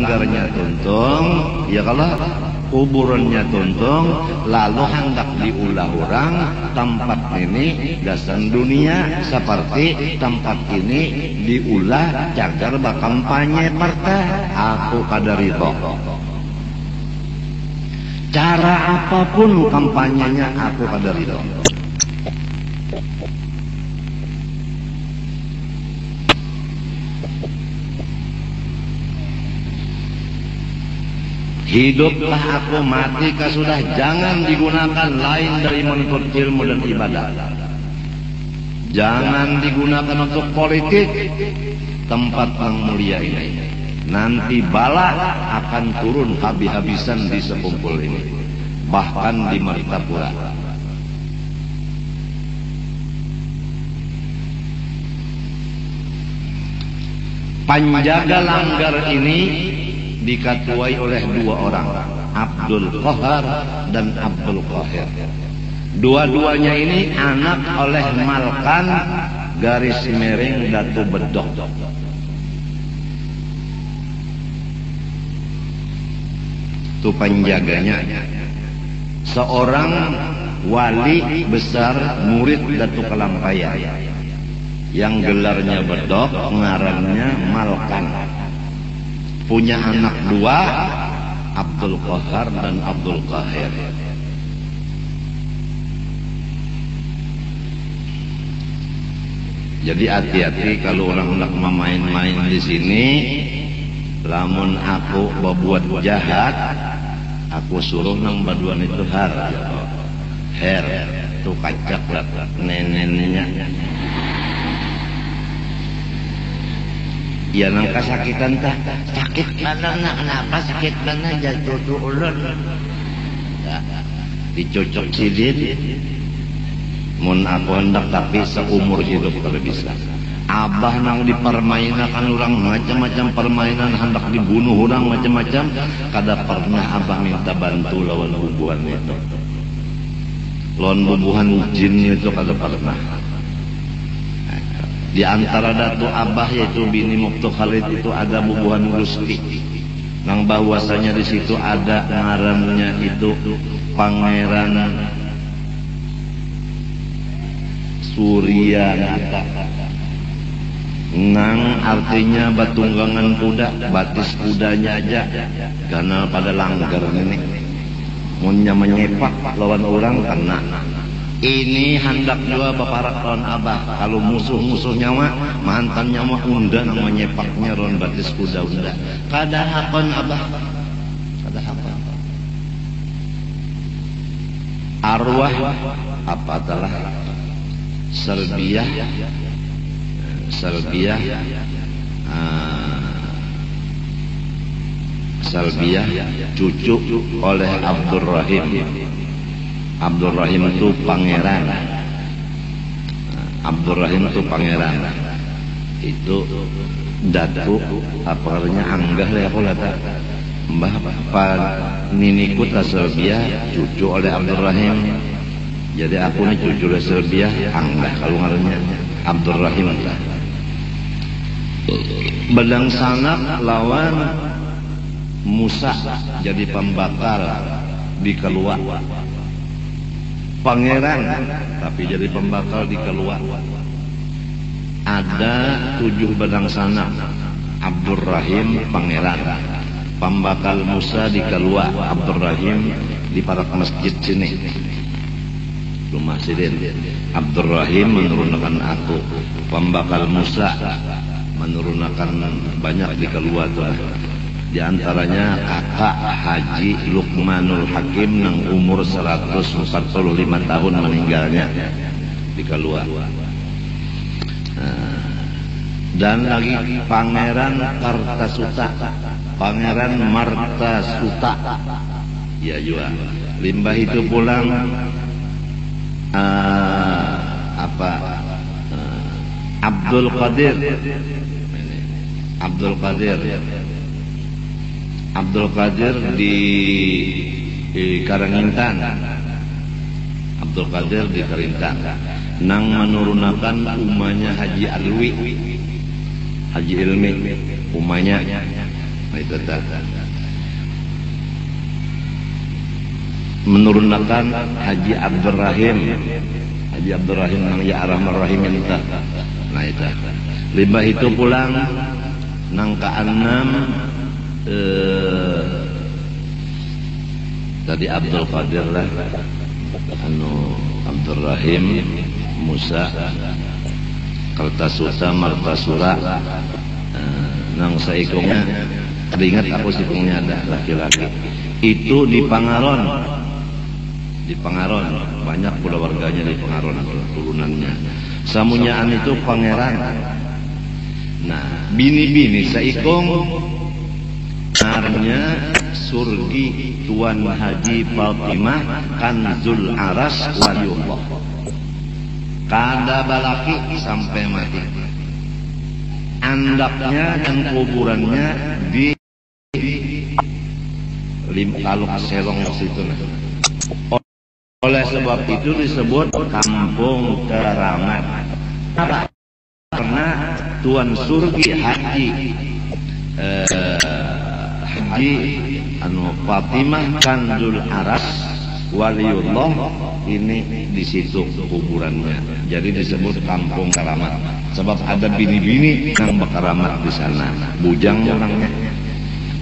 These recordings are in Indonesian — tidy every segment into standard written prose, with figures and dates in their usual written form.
langgarnya tuntung, ya kalau kuburannya tuntung, lalu hendak diulah orang tempat ini gasan dunia seperti tempat ini diulah cagar bakampanye partai. Aku kada ridho. Cara apapun kampanyenya aku kada ridho. Hiduplah aku, mati kah sudah, jangan digunakan lain dari menuntut ilmu dan ibadah. Jangan digunakan untuk politik tempat yang mulia ini. Nanti bala akan turun habis-habisan di Sekumpul ini, bahkan di Martapura. Penjaga langgar ini diketuai oleh dua orang, Abdul Qahar dan Abdul Qahir. Dua-duanya ini anak oleh Malkan garis miring Datu Bedok. Itu penjaganya, seorang wali besar murid Datu Kalampaya yang gelarnya Bedok, ngarannya Malkan. Punya anak dua, Abdul Qahar dan Abdul Qahir. Jadi hati-hati kalau orang hendak main-main di sini. Lamun aku berbuat jahat, aku suruh nang baduan itu her tu kacak lah neneknya. Ya nang kasakitan tah, sakit mana nak, kenapa sakit mana, jatuh tu ulun, dicocok sidin. Mun aku hendak tapi seumur hidup kalau bisa. Abah nang dipermainkan orang macam-macam permainan, hendak dibunuh orang macam-macam. Kada pernah abah minta bantu lawan bubuhan itu, lawan bubuhan jin itu kada pernah. Di antara datu abah yaitu bini Muftu Khalid itu ada bubuhan Gusti, nang bahwasanya di situ ada ngarannya itu Pangeran Suryanata. Nang artinya batunggangan kuda, batis kudanya aja ganal pada langgar ini. Munnya menyepak lawan orang kena. Ini hendak juga baparak lawan abah. Kalau musuh-musuh nyawa, mantan nyawa unda nang menyepaknya lawan batis kuda unda. Kada hakon abah, kada hakon. Arwah apa adalah Serbia, cucu oleh Abdul Rahim. Abdul Rahim itu pangeran. Abdul Rahim itu pangeran. Itu datu apa artinya anggah lah aku lata. Mbah niniku ta Serbia cucu oleh Abdul Rahim. Jadi aku ini cucu oleh Serbia anggah kalau ngarannya Abdul Rahim lah. Bedang sanak lawan Musa jadi pembakal di Keluak. Pangeran tapi jadi pembakal di Keluak. Ada 7 bedang sanak. Abdul Rahim pangeran, pembakal Musa di Keluak. Abdul Rahim di parak masjid sini rumah sidin. Abdul Rahim menurunkan aku, pembakal Musa menurunkan banyak di Keluak tuh. Di antaranya kakak Haji Luqmanul Hakim yang umur 145 tahun meninggalnya di Keluak. Dan lagi Pangeran Kartasuta, Pangeran Martasuta, ya juga. Limbah itu pulang Abdul Qadir. Abdul Qadir di Karangintan. Abdul Qadir di Karangintan nang menurunkan umanya Haji Alwi, Haji Ilmi umanya Itu menurunkan Haji Abdurrahim nang ya Arhamar Rahimin tah. Nah itu limbah itu pulang nang ka-6 tadi Abdul Qadir lah anu Abdurrahim Musa Kertasuta Martasura nang saikungnya teringat aku sikungnya ada laki-laki itu di Pangaron banyak pula warganya di Pangaron turunannya samunyaan itu pangeran. Nah bini-bini saikung narnya surgi Tuan Haji Fatimah Kanzul Aras Waliullah kada balaki sampai mati. Andaknya dan kuburannya di Taluk Selong situ. Oleh sebab itu disebut Kampung Keramat. Karena Tuan Surgi Haji Fatimah Kanzul Aras Waliullah ini di situ kuburannya. Jadi disebut Kampung Keramat. Sebab ada bini-bini yang berkeramat di sana. Bujang orangnya.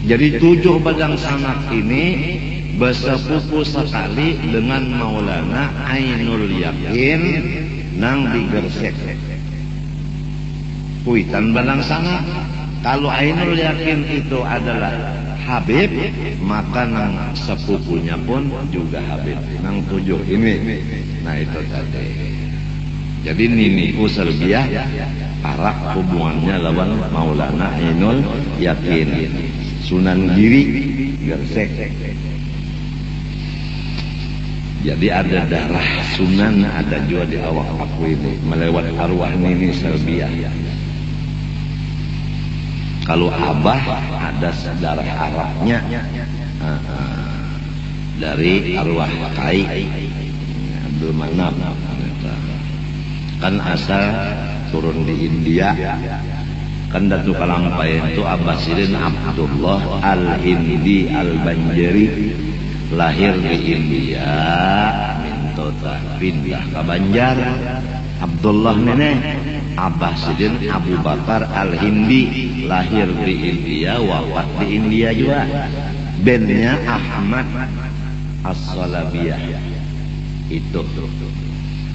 Jadi 7 badang sanak ini bersepupu sekali dengan Maulana Ainul Yakin nang di Gersek. Kuitan badang sanak. Kalau Ainul Yakin itu adalah Habib, maka nang sepupunya pun juga Habib. Nang 7 ini. Nah itu tadi. Jadi Nini Usalbiah arak hubungannya lawan Maulana Ainul Yakin. Sunan Giri Gersek. Jadi ada darah Sunan ada juga di awak aku ini melewat arwah Nini Salbiah. Kalau Abah ada darah Arabnya dari arwah Kai Abdul Manap kan asal turun di India. Kan Datu Kalampai itu Abbasirin Abdullah Al-Hindi Al-Banjari lahir di India mintota pindah ke Banjar. Abdullah nenek Abbasirin Abu Bakar Al-Hindi lahir di India wafat di India juga. Bandnya Ahmad As-Salabiyah. Itu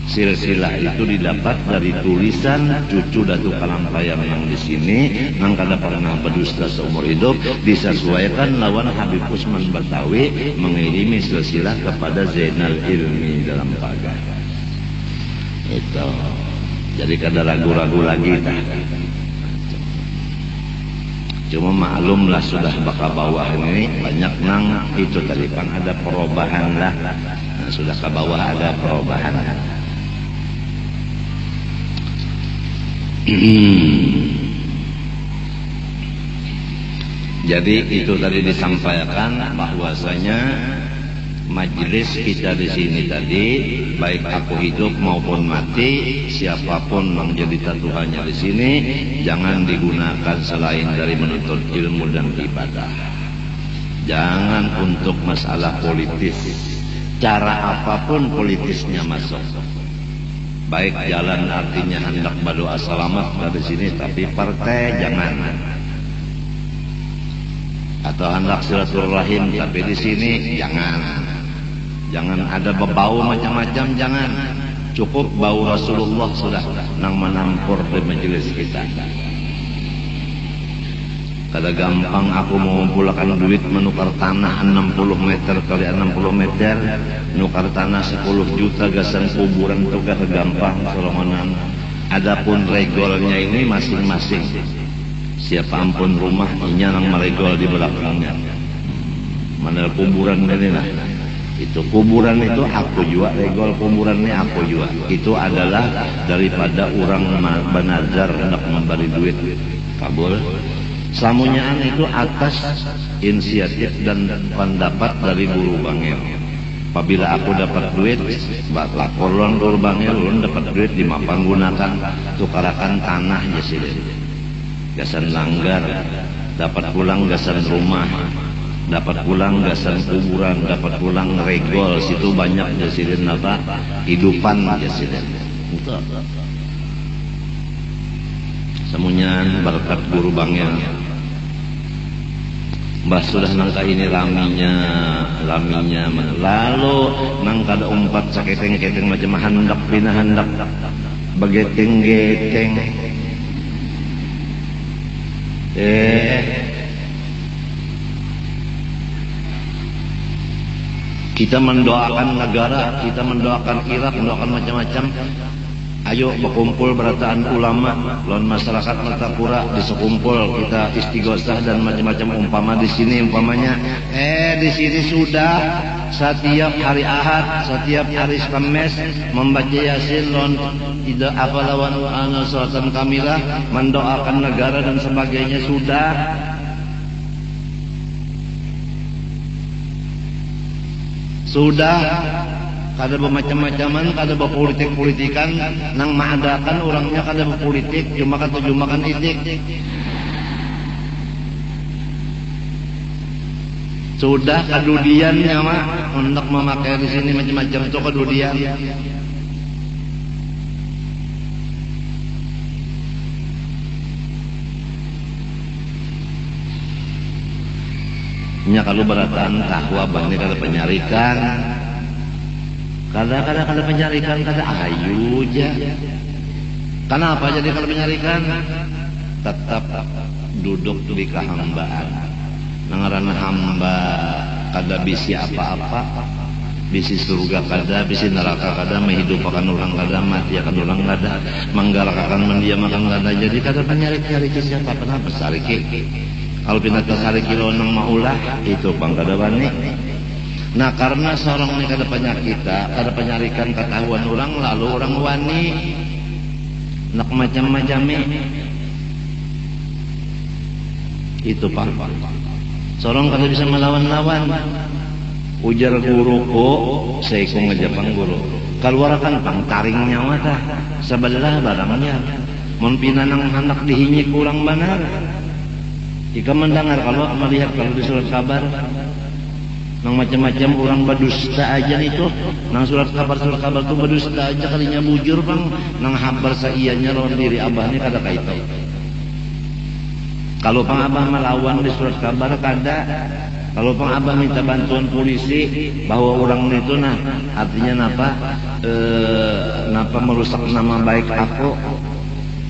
silsilah itu didapat dari tulisan cucu Datuk Kalampayang yang di sini nang kada pernah berdusta seumur hidup disesuaikan lawan Habib Usman Batawi mengirimi silsilah kepada Zainal Ilmi dalam pagar. Itu jadi kada ragu-ragu lagi dah. Cuma maklumlah sudah baka bawah ini banyak nang itu tadi kan ada perubahan lah. Nah, sudah ke bawah ada perubahan. Jadi itu tadi disampaikan bahwasanya majelis kita di sini tadi baik aku hidup maupun mati siapapun menjadi tatuhannya di sini jangan digunakan selain dari menuntut ilmu dan ibadah. Jangan untuk masalah politis. Cara apapun politisnya masuk. Baik jalan artinya hendak berdoa selamat dari sini tapi partai jangan. Atau hendak silaturahim tapi di sini jangan. Jangan ada bau macam-macam jangan. Cukup bau Rasulullah sudah nang menampur di majelis kita. Kada gampang aku mau mengumpulkan duit menukar tanah 60 meter kali 60 meter nukar tanah 10 juta gasan kuburan itu kada gampang solongonan. Adapun regolnya ini masing-masing siapa ampun rumah inya nang meregol di belakangnya mana kuburan ini lah itu kuburan itu aku juga regol kuburannya aku juga itu adalah daripada orang banazar hendak memberi duit kabul. Samunyaan itu atas inisiatif dan pendapat dari Guru Bangil. Apabila aku dapat duit, laporan Guru Bangil, ulun dapat duit di mapan gunakan tukarakan tanah jasilin. Gasan langgar, dapat pulang gasan rumah, dapat pulang gasan kuburan, dapat pulang regol, situ banyak jasiden apa hidupan jasiden. Itu semunyan berkat guru bangnya. Mbah sudah nangka ini laminya, lalu nangka ada umpat saketeng-keteng macam handak pina handak, begeteng-geteng. Kita mendoakan negara, kita mendoakan Irak, mendoakan macam-macam. Ayo berkumpul berataan ulama, lawan masyarakat Martapura disekumpul kita istighosah dan macam-macam umpama di sini umpamanya. Di sini sudah setiap hari Ahad, setiap hari Kamis membaca Yasin lawan tidak apa lawan salatan kamilah, mendoakan negara dan sebagainya sudah. Kada bermacam-macaman, kada berpolitik-politikan, nang mengadakan orangnya kada berpolitik, cuma makan itik. Sudah kedudiannya mah untuk memakai di sini macam-macam itu kedudian. Nya kalau berataan tahu abangnya kada penyarikan. Kadang-kadang kada penyarikan, kada ayu aja. Kenapa jadi kada penyarikan? Tetap duduk di kehambaan. Nangaran hamba kada bisi apa-apa, bisi surga kada, bisi neraka kada, menghidupakan orang kada, mati akan orang kada, menggalakkan mendiamakan kada. Jadi kada penyarikan siapa pernah besariki. Kalau pindah sariki lonang maulah itu pang kada bani. Nah karena seorang ini kada penyarikan ketahuan orang, lalu orang wani nak macam-macam itu pak. Seorang kada bisa melawan-lawan. Ujar guru ko, saya ko ngejapang guru. Keluarkan pang taring nyawa dah, sebelah barangnya. Mun pinanang anak dihinyik kurang benar. Jika mendengar kalau melihat kalau di surat kabar. Nang macam-macam orang berdusta aja itu, nang surat kabar itu berdusta aja kalinya bujur bang, nang habar saianya lawan diri abah ini kada kaitu. Kalau pang abah melawan di surat kabar kada, kalau pang abah minta bantuan polisi bahwa orang itu nah artinya napa merusak nama baik aku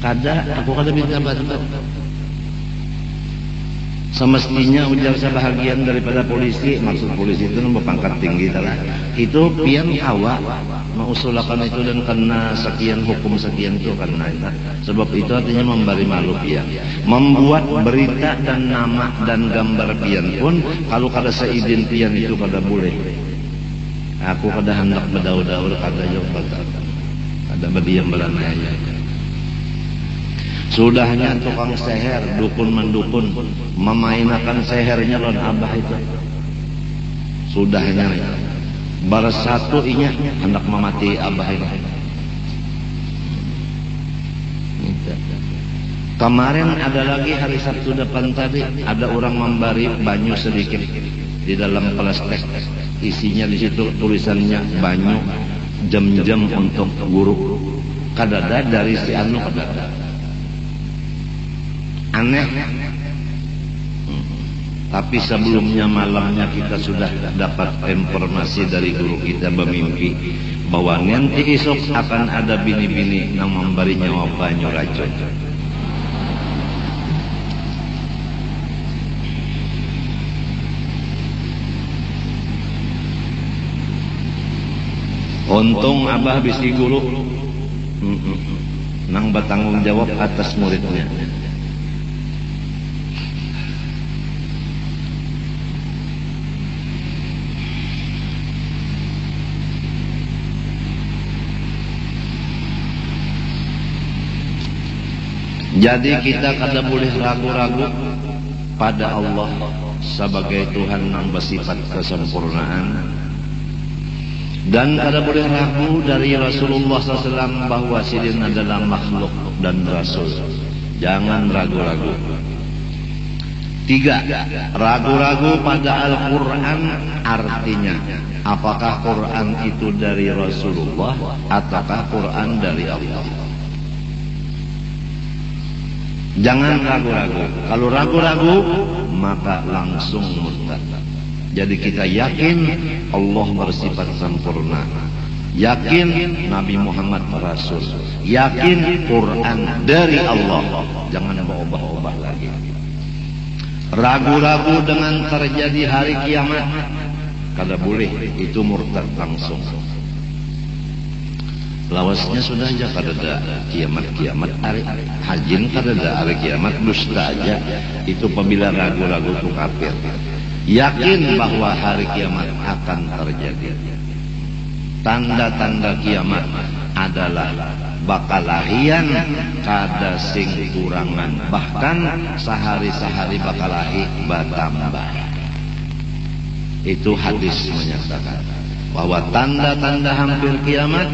kada minta bantuan. Semestinya ujar sebahagian daripada polisi, maksud polisi itu berpangkat tinggi lah. Itu pian kawa mengusulkan itu dan kena sekian hukum sekian itu karena itu. Sebab itu artinya memberi malu pian. Membuat berita dan nama dan gambar pian pun kalau kada seizin pian itu kada boleh. Aku kada hendak berdaur-daur kada yo kada berdiam belanaya. Sudahnya tukang seher, dukun mendukun memainkan sehernya lawan abah itu. Sudahnya baras satu inya hendak memati abah itu. Kemarin ada lagi hari Sabtu depan tadi ada orang memberi banyu sedikit di dalam plastik. Isinya di situ tulisannya banyu jam-jam untuk guru. Kadada dari si anu kadada. Aneh. Tapi sebelumnya malamnya kita sudah dapat informasi dari guru kita bermimpi bahwa nanti esok akan ada bini-bini yang memberi nyawa banyu racun. Untung abah bisi guru nang bertanggung jawab atas muridnya. Jadi kita kada boleh ragu-ragu pada Allah sebagai Tuhan yang bersifat kesempurnaan, dan kada boleh ragu dari Rasulullah SAW bahwa sidin adalah makhluk dan Rasul. Jangan ragu-ragu. Tiga, ragu-ragu pada Al-Quran artinya. Apakah Quran itu dari Rasulullah ataukah Quran dari Allah? Jangan ragu-ragu. Kalau ragu-ragu maka langsung murtad. Jadi kita yakin Allah bersifat sempurna, yakin Nabi Muhammad Rasul, yakin Quran dari Allah. Jangan berubah-ubah lagi. Ragu-ragu dengan terjadi hari kiamat, kada boleh, itu murtad langsung. Lawasnya sudah aja kada ada kiamat hari hajin, kada ada hari kiamat, dusta aja. Itu apabila ragu-ragu itu kafir. Yakin bahwa hari kiamat akan terjadi. Tanda-tanda kiamat adalah bakalahian kada sing kurangan, bahkan sehari-sehari bakalahi bertambah. Itu hadis menyatakan bahwa tanda-tanda hampir kiamat,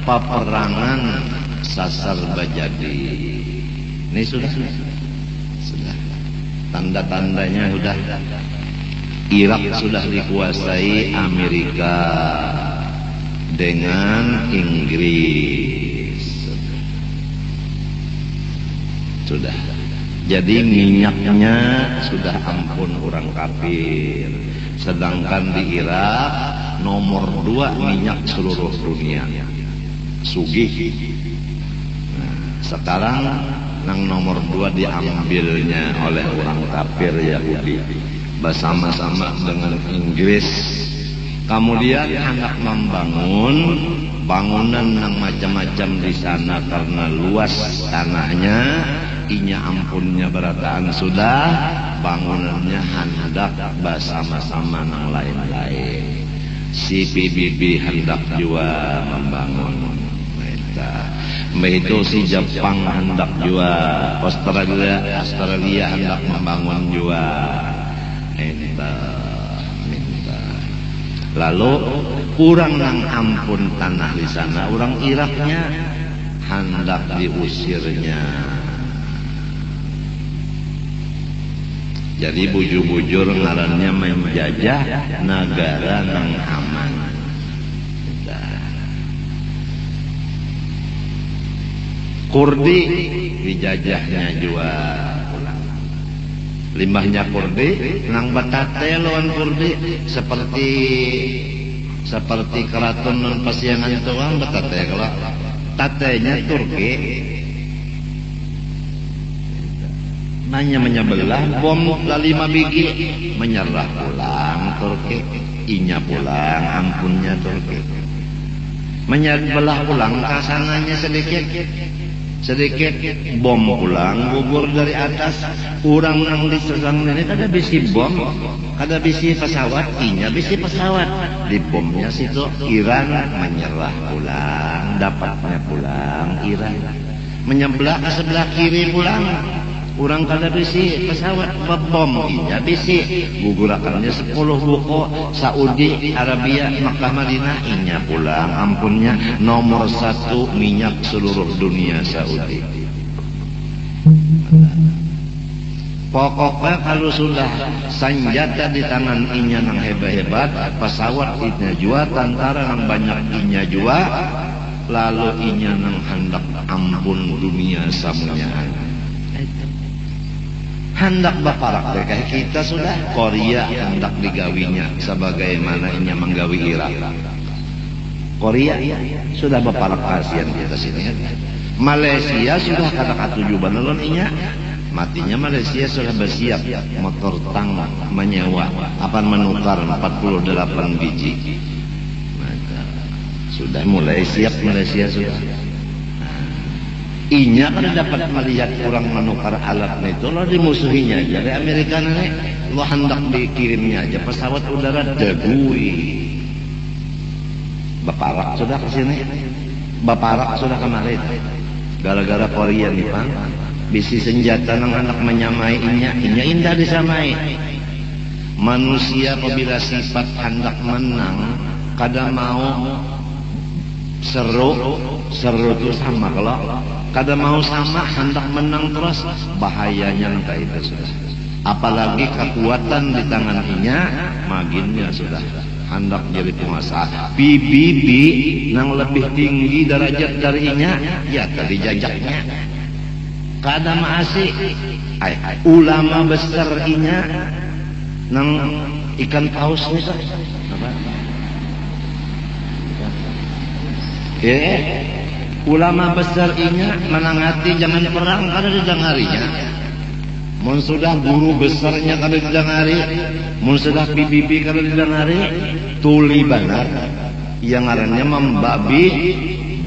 peperangan sasar bajadi. Ini sudah tanda-tandanya sudah. Irak sudah dikuasai Amerika dengan Inggris. Sudah. Jadi minyaknya sudah ampun orang kafir. Sedangkan di Irak nomor 2 minyak seluruh dunia. Sugih. Nah, sekarang nang nomor 2 diambilnya oleh orang kafir Yahudi bersama-sama dengan Inggris. Kemudian hendak membangun bangunan yang macam-macam di sana karena luas tanahnya, inya ampunnya berataan sudah, bangunannya hendak bersama-sama yang lain-lain. Si PBB hendak juga membangun. Itu si Jepang hendak juga, Australia hendak membangun juga. Minta. Lalu kurang nang ampun tanah di sana, orang Iraknya hendak diusirnya. Jadi bujur-bujur ngarannya menjajah negara nang aman. Kurdi dijajahnya juga. Limbahnya Kurdi nang batate lawan Kurdi seperti keraton non pasiangan tuang batate. Kalau tatenya Turki nanya menyebelah bom 5 biji, menyerah pulang Turki, inya pulang ampunnya Turki, menyebelah pulang kasananya sedikit bom pulang gugur dari atas, kurang nang diserang ini kada bisi bom, kada bisi pesawat, inya bisi pesawat di bomnya situ. Iran menyerah pulang, dapatnya pulang Iran, menyebelah ke sebelah kiri pulang, kurang kada bisi pesawat bom, inya bisi gugurakannya 10 buko. Saudi Arabia Makkah Madinah, inya pulang ampunnya nomor 1 minyak seluruh dunia Saudi. Pokoknya kalau sudah senjata di tangan inya nang hebat-hebat, pesawat inya jua, tentara nang banyak inya jua, lalu inya nang hendak ampun dunia samunya. Hendak baparak kayak kita sudah. Korea hendak digawinya sebagaimana inya menggawi Irak. Korea sudah baparak kasihan kita sini. Malaysia sudah kata katuju banelon inya. Matinya Malaysia sudah bersiap motor tang menyewa akan menukar 48 biji. Sudah mulai siap Malaysia sudah. Inya kan dapat melihat orang menukar alatnya itu, lo dimusuhinya aja. Dari Amerika nih, lo hendak dikirimnya aja pesawat udara degui. Baparak sudah ke sini, baparak sudah kemarin. Gara-gara Korea nih Pak, bisi senjata nang anak menyamai inya indah disamai. Manusia apabila sifat hendak menang, kadang mau seru itu sama. Kalau kada mau sama hendak menang terus, bahayanya nangka itu sudah. apalagi kekuatan di tangan inya maginnya sudah hendak jadi penguasa. PBB yang lebih tinggi derajat dari inya ya tadi jajaknya kada maasi ulama besar inya nang ikan paus nih ulama besar inya menangati jangan perang kada didengarinya. Mun sudah guru besarnya kada didengari, mun sudah PBB kada didengari, tuli benar yang ngarannya membabi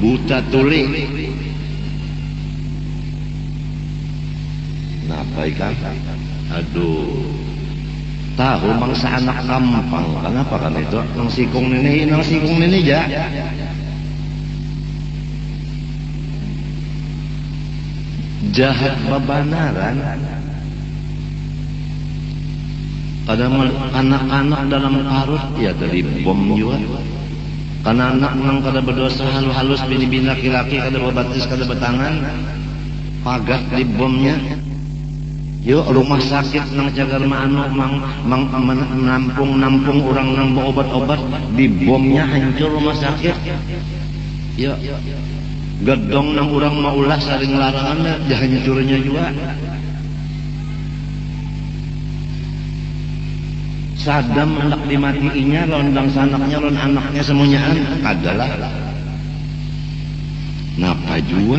buta tuli. Napa ikan? Aduh, tahu bangsa anak kampang, kenapa kan itu? Nang sikung ini ja. Jahat babanaran. Kadang anak-anak dalam karut ya dari bom juga. Karena anak nang kada berdosa halus bini-bini laki-laki kada berbatis kada bertangan pagat di bomnya. Yuk rumah sakit nang cagar manu nampung orang nang obat-obat di bomnya hancur rumah sakit. Yuk gedong nang orang maulah saling larangan dah hancurnya juga. Saddam hendak dimatiinya lawan sanaknya lawan anaknya semuanya adalah napa jua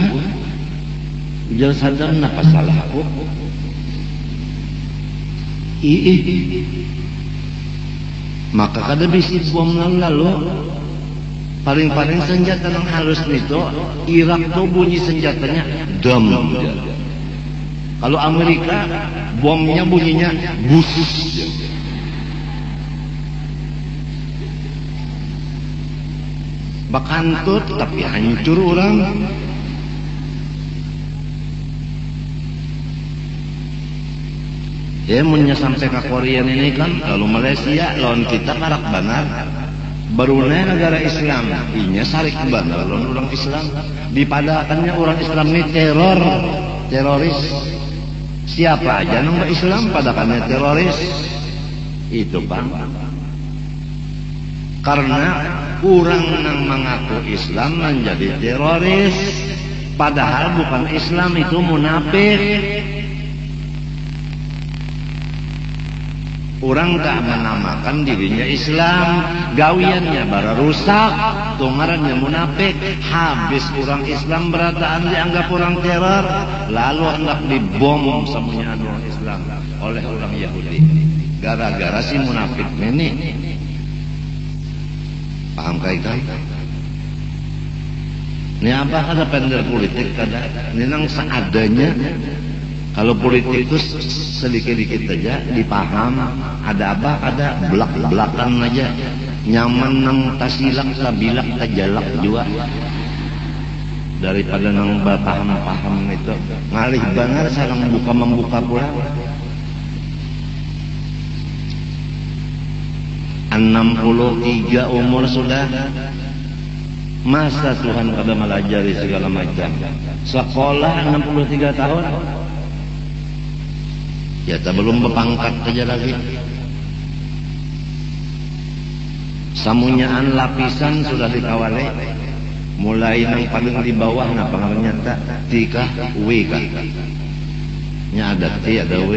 ujar Saddam napa salahku maka kada bisi bom lalu paling-paling senjata yang halus itu Irak tuh bunyi senjatanya dam. Kalau Amerika bomnya bunyinya bus. Bakantut tapi hancur orang. Ya munnya sampai ke Korea ini kan, lalu Malaysia lawan kita karak benar. Brunei negara Islam, inya sarik benar lawan orang Islam. Dipadakannya orang Islam ini teroris. Siapa aja nang Islam padakannya teroris. Itu bang. Karena orang yang mengaku Islam menjadi teroris, padahal bukan Islam, itu munafik. Orang tak menamakan dirinya Islam, gawiannya bara rusak, tungarannya munafik. Habis orang Islam berataan dianggap orang teror, lalu hendak dibom semuanya orang Islam oleh orang Yahudi. Gara-gara si munafik ini. Paham kaitan? Ini apa ada pendel politik kada? Ini nang seadanya. Kalau politik itu sedikit-sedikit aja dipaham. Ada apa? Ada belak-belakan aja. Nyaman nang tasilak, tabilak, tajalak juga. Daripada nang paham-paham itu ngalih banget sarang membuka pula. 63 umur sudah, masa Tuhan kada melajari segala macam. Sekolah 63 tahun, ya tak belum berpangkat saja lagi. Samunyaan lapisan sudah dikawali, mulai yang paling di bawah nah pengaruhnya tak tika W kah? Nya ada T ada W,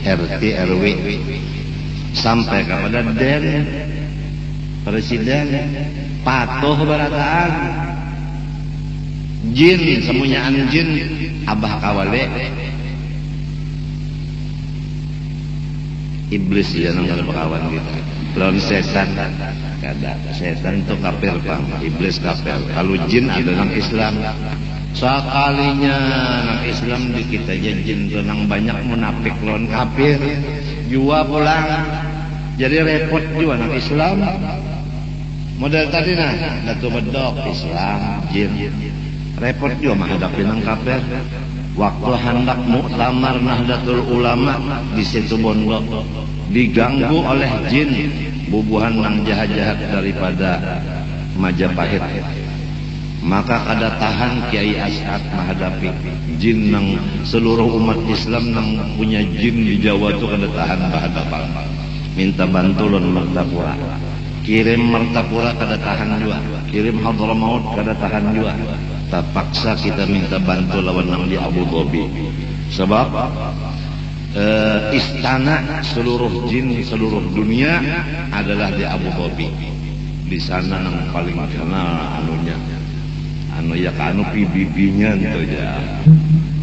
RT RW sampai kepada Den Presiden patuh berataan jin semuanya jin abah kawale iblis ya nang kawan kita lawan setan kada setan itu kafir bang, iblis kafir. Kalau jin adalah Islam. Sekalinya nang Islam dikit aja jin nang banyak munafik lawan kafir jua pulang, jadi repot juga nang Islam. Model tadi nah datu bedok Islam jin repot juga menghadapi nang kafir. Waktu hendak muktamar Nahdlatul Ulama di situ Bondo diganggu oleh jin bubuhan nang jahat-jahat daripada Majapahit. maka kada tahan Kiai As'ad menghadapi jin nang seluruh umat Islam nang punya jin di Jawa itu kada tahan berhadapan. Minta bantu lon Martapura, kirim Martapura kada tahan juga, kirim Hadramaut kada tahan juga. Terpaksa kita minta bantu lawan nang di Abu Dhabi. Sebab istana seluruh jin di seluruh dunia adalah di Abu Dhabi. Di sana yang paling kenal anunya, anu ya kanu pibibinya itu ya.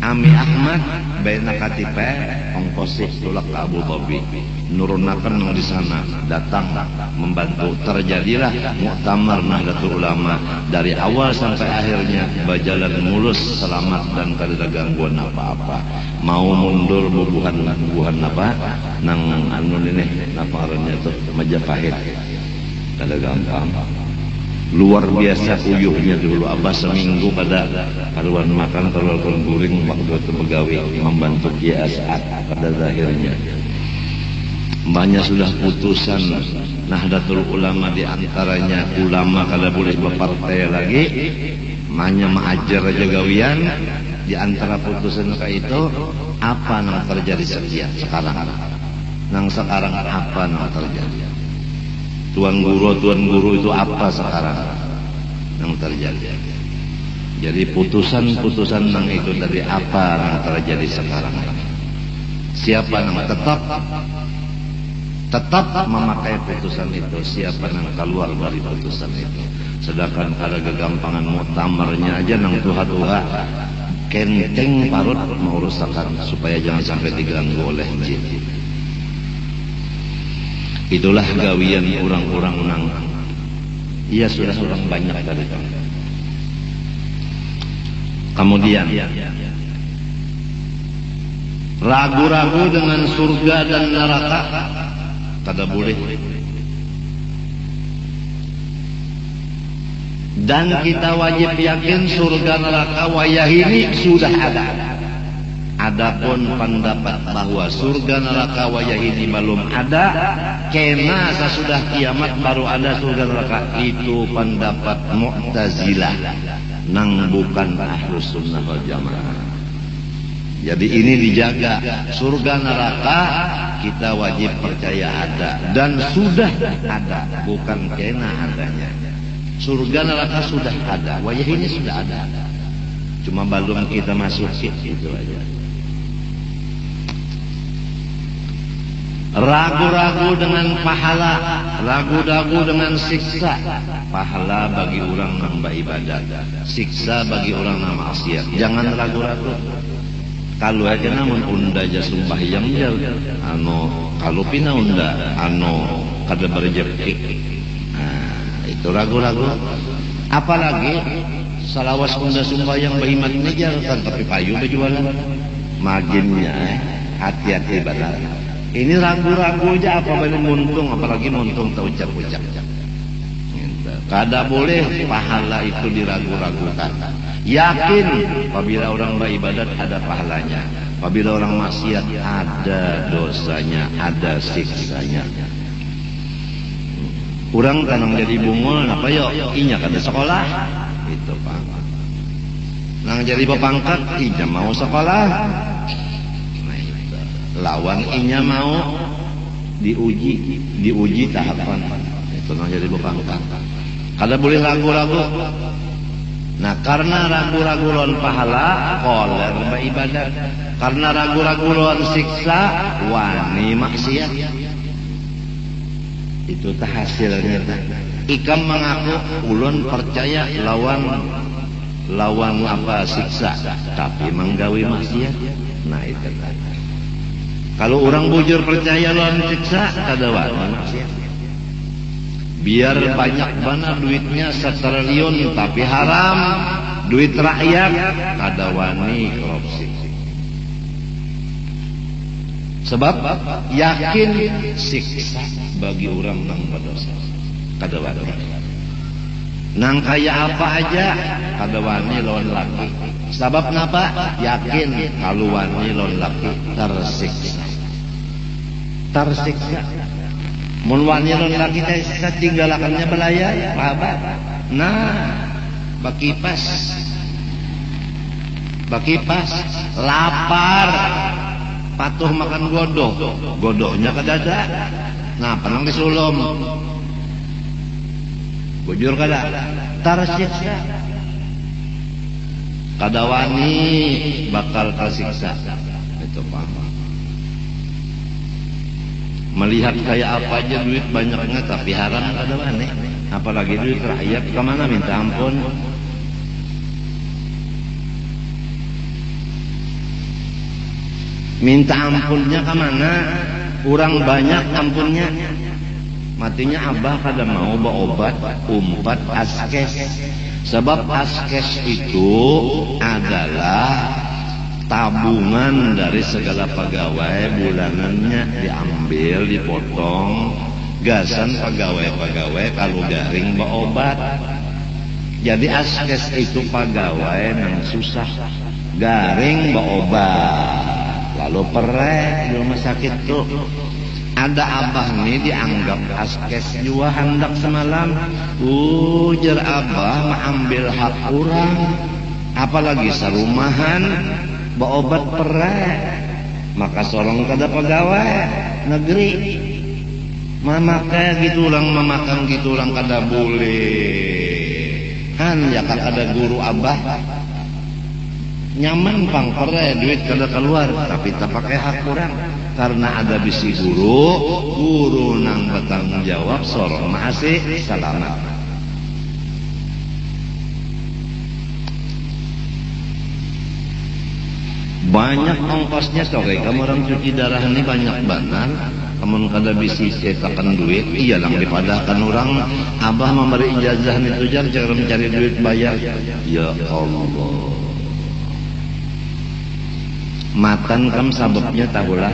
Ami Ahmad baina katipe ongkosih tulak ke Abu Dhabi. Nurunakan yang di sana datang membantu. Terjadilah muktamar Nahdlatul Ulama dari awal sampai akhirnya berjalan mulus selamat dan tidak ada gangguan apa-apa. Mau mundur bubuhan apa nang anu ini apa aranya tuh Majapahit kada gampang. Luar biasa uyuhnya dulu. Abah seminggu pada karuan makan karuan guring waktu itu begawi membantu Kiai As'ad pada zahirnya. Banyak sudah putusan Nahdlatul Ulama, di antaranya ulama kada boleh berpartai lagi, hanya mengajar aja gawian. Di antara putusan itu apa yang terjadi sekarang? Nang sekarang apa yang terjadi? Tuan guru itu apa sekarang yang terjadi? Jadi putusan-putusan nang itu dari apa yang terjadi sekarang? Siapa yang tetap memakai putusan itu? Siapa yang keluar dari putusan itu? Sedangkan ada kegampangan muktamarnya aja nang tuha-tuha kenteng parut mengurusakan supaya jangan sampai diganggu oleh jin. Itulah gawian orang-orang nang iya sudah orang banyak tadi. Kemudian ragu-ragu dengan surga dan neraka kada boleh. Dan kita wajib yakin surga neraka wayah ini sudah ada. Adapun pendapat bahwa surga neraka wayah ini belum ada, kena sesudah kiamat baru ada surga neraka, itu pendapat Mu'tazilah nang bukan Ahlus Sunnah wal Jamaah. Jadi ini dijaga. Surga neraka kita wajib percaya ada dan sudah ada, bukan kena adanya. Surga neraka sudah ada, wayah ini sudah ada, cuma belum kita masukin, itu aja. Ragu-ragu dengan pahala, ragu-ragu dengan siksa. Pahala bagi orang yang beribadah, siksa bagi orang yang maksiat. Jangan ragu-ragu. Kalau aja namun unda aja sumpah yang jauh, kalau pina unda, kada berjeki. Itu ragu-ragu. Apalagi salawas unda sumpah yang beriman ngejar kan, tapi payu berjualan. Maginnya hati-hati benar. Ini ragu-ragu aja apa boleh muntung, apalagi muntung tak ucap-ucap. Kada boleh pahala itu diragu-ragukan. Yakin apabila orang beribadat ada pahalanya, apabila orang maksiat ada dosanya, ada siksanya. Orang tanam jadi bungul, apa yuk? Inya kada sekolah, itu pak. Nang jadi pepangkat, inya mau sekolah. Lawan inya mau diuji tahapan, itu nang jadi pepangkat. Kada boleh ragu-ragu. Nah karena ragu-ragu lawan pahala, koler beribadat. Karena ragu-ragu lawan siksa, wani maksiat. Itu tah hasilnya. Ikam mengaku ulun percaya lawan apa siksa, tapi menggawi maksiat. Nah itu. Kalau orang bujur percaya lawan siksa, kada wani maksiat. Biar banyak mana duitnya 1 triliun tapi haram, duit rakyat kada wani korupsi. Sebab yakin siksa bagi orang yang berdosa, kada wani. Nang kaya apa aja kada wani lawan laki. Sebab napa? Yakin kalau wani lawan laki tersiksa. Mun wani lawan laki tinggal akannya belaya, apa? Nah, bakipas lapar patuh makan godohnya kadada nah penang disulum bujur kada tersiksa kada wani bakal tersiksa itu paham melihat kayak apa aja duit banyaknya tapi haram kada wani apalagi duit rakyat kemana minta ampun minta ampunnya kemana orang banyak ampunnya matinya abah kada mau berobat umpat askes sebab askes itu adalah tabungan dari segala pegawai bulanannya diambil dipotong gasan pegawai kalau garing berobat jadi askes itu pegawai yang susah garing berobat lalu perek di rumah sakit tuh ada abah nih dianggap askes juga hendak semalam ujar abah mengambil hak orang apalagi serumahan berobat perek maka sorong kada pegawai negeri memakai gitu orang memakan gitu orang kada boleh ya kada guru abah nyaman pang pere duit kada keluar tapi tak pakai hak kurang karena ada bisi guru nang bertanggung jawab sorong masih selamat banyak ongkosnya sore kamu orang cuci darah ini banyak benar kamu kada bisi cetakan duit iya lang dipadahkan orang abah memberi ijazah nih tujar cara mencari duit bayar ya Allah matan kam sababnya tahulah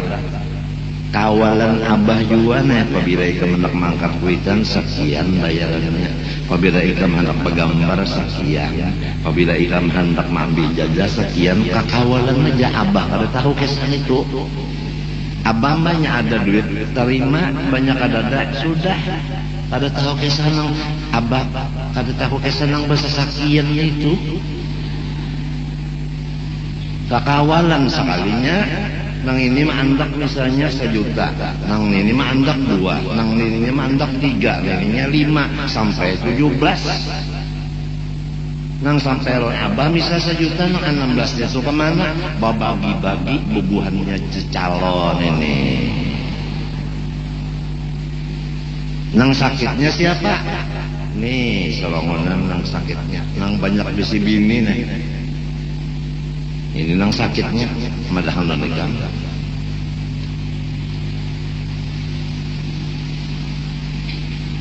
kawalan abah juga nih apabila ikam hendak mangkat kuitan sekian bayarannya apabila ikam hendak pegambar sekian apabila ikam hendak mengambil jajah sekian kakawalan aja abah kada tahu kesan itu abah banyak ada duit terima banyak ada sudah kada tahu kesan abah kada tahu kesan bahasa sekian itu kakawalan sekalinya nang ini mah andak misalnya 1 juta nang ini mah andak 2 nang ini mah andak 3 nang ini 5 sampai 17 nang sampai roh abah misal 1 juta nang 16 dia suka mana babagi-bagi bubuhannya calon ini nang sakitnya siapa nih solongonan nang sakitnya nang banyak bisi bini nih ini nang sakitnya madahal nikah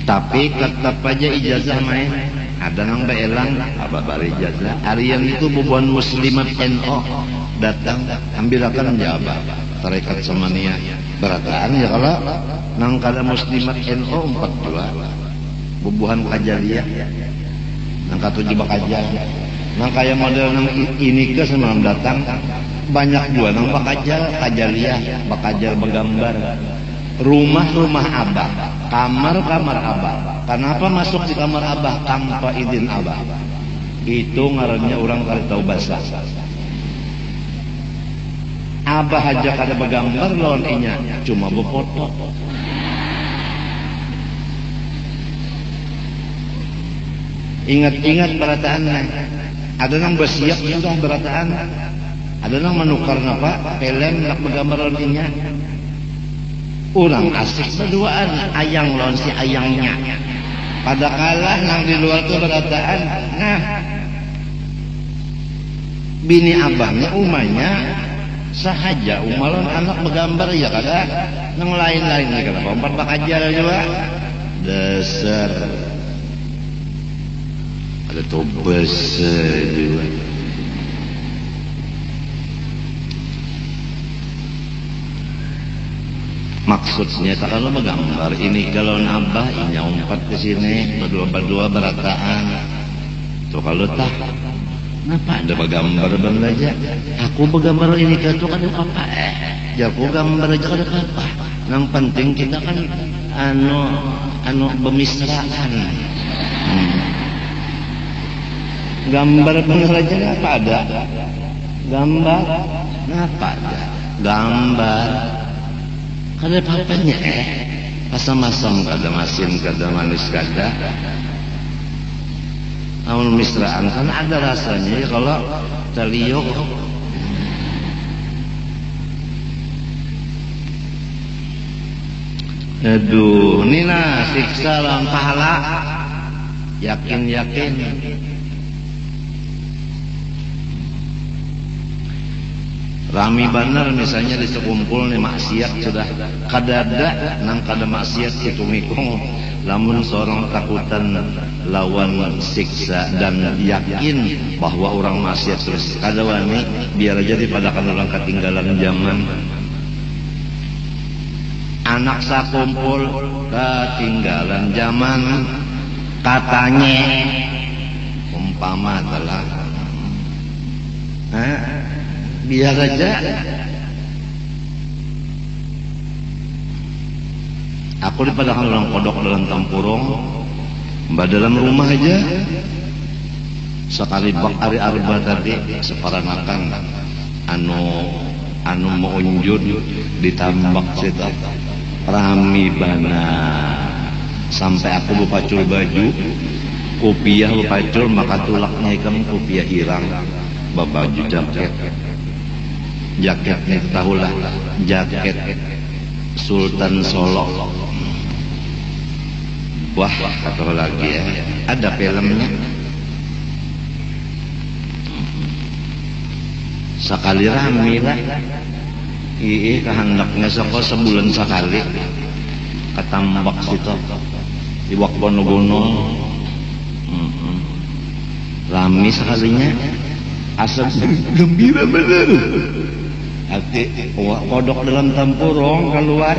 tapi tetap aja ijazah main ada nang beelang abah bari ijazah harian itu bubuhan muslimat NO datang ambilakan jabah tarekat samania berataan ya kalau nang kada muslimat NO 42 bubuhan kajaliyah nang katujuh bakajal nang kaya model nang ini ke semalam datang banyak juga nang kajaliyah bakajal bergambar rumah abah kamar abah kenapa masuk di kamar abah tanpa izin abah itu ngarannya orang kali tahu bahasa abah aja kada bergambar lawan inya cuma berfoto ingat-ingat berataannya ada nang bersiap sudah berataan ada nang menukar apa pelem nak bergambar lawannya orang asik berduaan ayang lawan si ayangnya pada kalah nang di luar itu berataan nah bini abahnya umanya sahaja umalan anak bergambar ya kada nang lain-lain kada kompat bakajal juga dasar ada tobes juga maksudnya kalau menggambar ini kalau nambah ini umpat ke sini berdua berataan tuh kalau tak kenapa ada bergambar aja aku bergambar ini ke tuh kan apa aku gambar aja kada apa yang penting kita kan anu bemisraan Gambar bener aja apa ada? Gambar apa ada? Gambar kada apa-apanya asam-asam kada masin kada manis kada amun misraan kan ada rasanya kalau taliuk. Aduh, nina siksa lawan pahala. Yakin-yakin. Rami benar misalnya di sekumpul nih maksiat sudah kadada nang kada maksiat itu mikong lamun seorang takutan lawan siksa dan yakin bahwa orang maksiat terus kada wani biar aja dipadakan orang ketinggalan zaman. Anak sakumpul ketinggalan zaman katanya umpama adalah biar aja aku dipadakan orang kodok dalam tampurong mbak dalam rumah aja sekali bak ari arba tadi separanakan anu mau unjun ditambak situ rami bana sampai aku bupacul baju kopiah bupacul maka tulaknya ikam kopiah hirang babaju jaketnya tahulah jaket Sultan Solo. Wah kata lagi ya ada filmnya sekali rame lah kehendaknya sebulan sekali ketambak situ di Wakbono rame sekalinya asal gembira bener hati kodok dalam tampurong keluar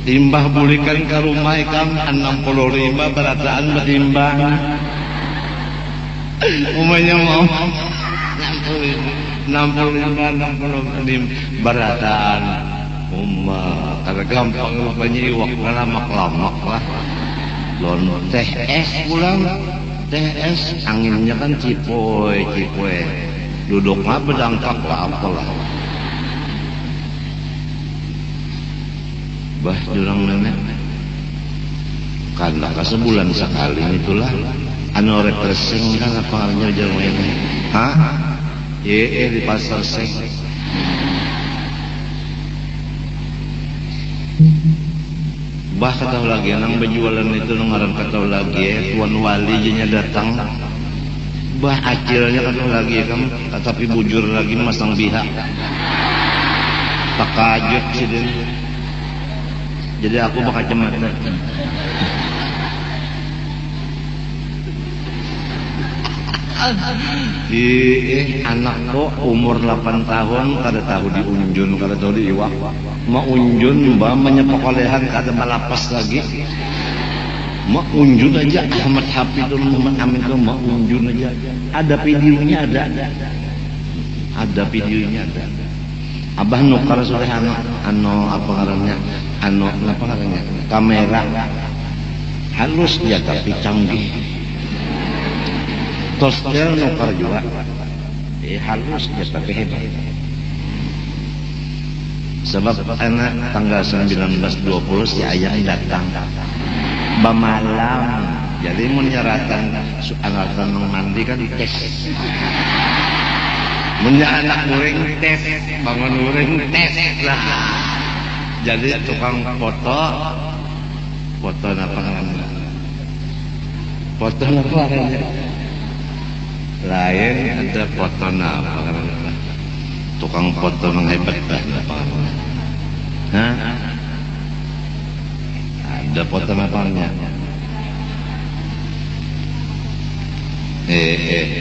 timbah bulikan ke rumah ikam 65 berataan betimbang umumnya mau 65 berataan karena gampang rupanya iwak lamak-lamak lah lon teh es pulang teh es anginnya kan cipoy duduk mah bedangkak lah apalah bah jurang nenek karena sebulan sekali itulah anu refreshing kan apa artinya jurang nenek di pasar seng bah kata lagi nang berjualan itu ngaran kata lagi tuan wali jenya datang bah acilnya kata lagi kamu tapi bujur lagi masang bihak takajut sih dia. Jadi aku bakal cemata anakku umur 8 tahun kada tahu diunjun kada tahu diiwak mau unjun mbak menyepok olehan kada malapas lagi mau unjun aja Muhammad Hafidul Muhammad Amin tuh mau unjun aja ada videonya ada videonya ada abah nukar soleh apa ngarannya apa ngarannya kamera halus dia tapi canggih tostel nukar juga halus dia tapi hebat sebab anak tanggal 19-20 si ayah datang bamalam jadi menyerahkan alatan mandi kan tes punya anak goreng tes bangun goreng tes lah jadi tukang foto apa namanya lain ada foto apa namanya tukang foto yang hebat apa ada foto apanya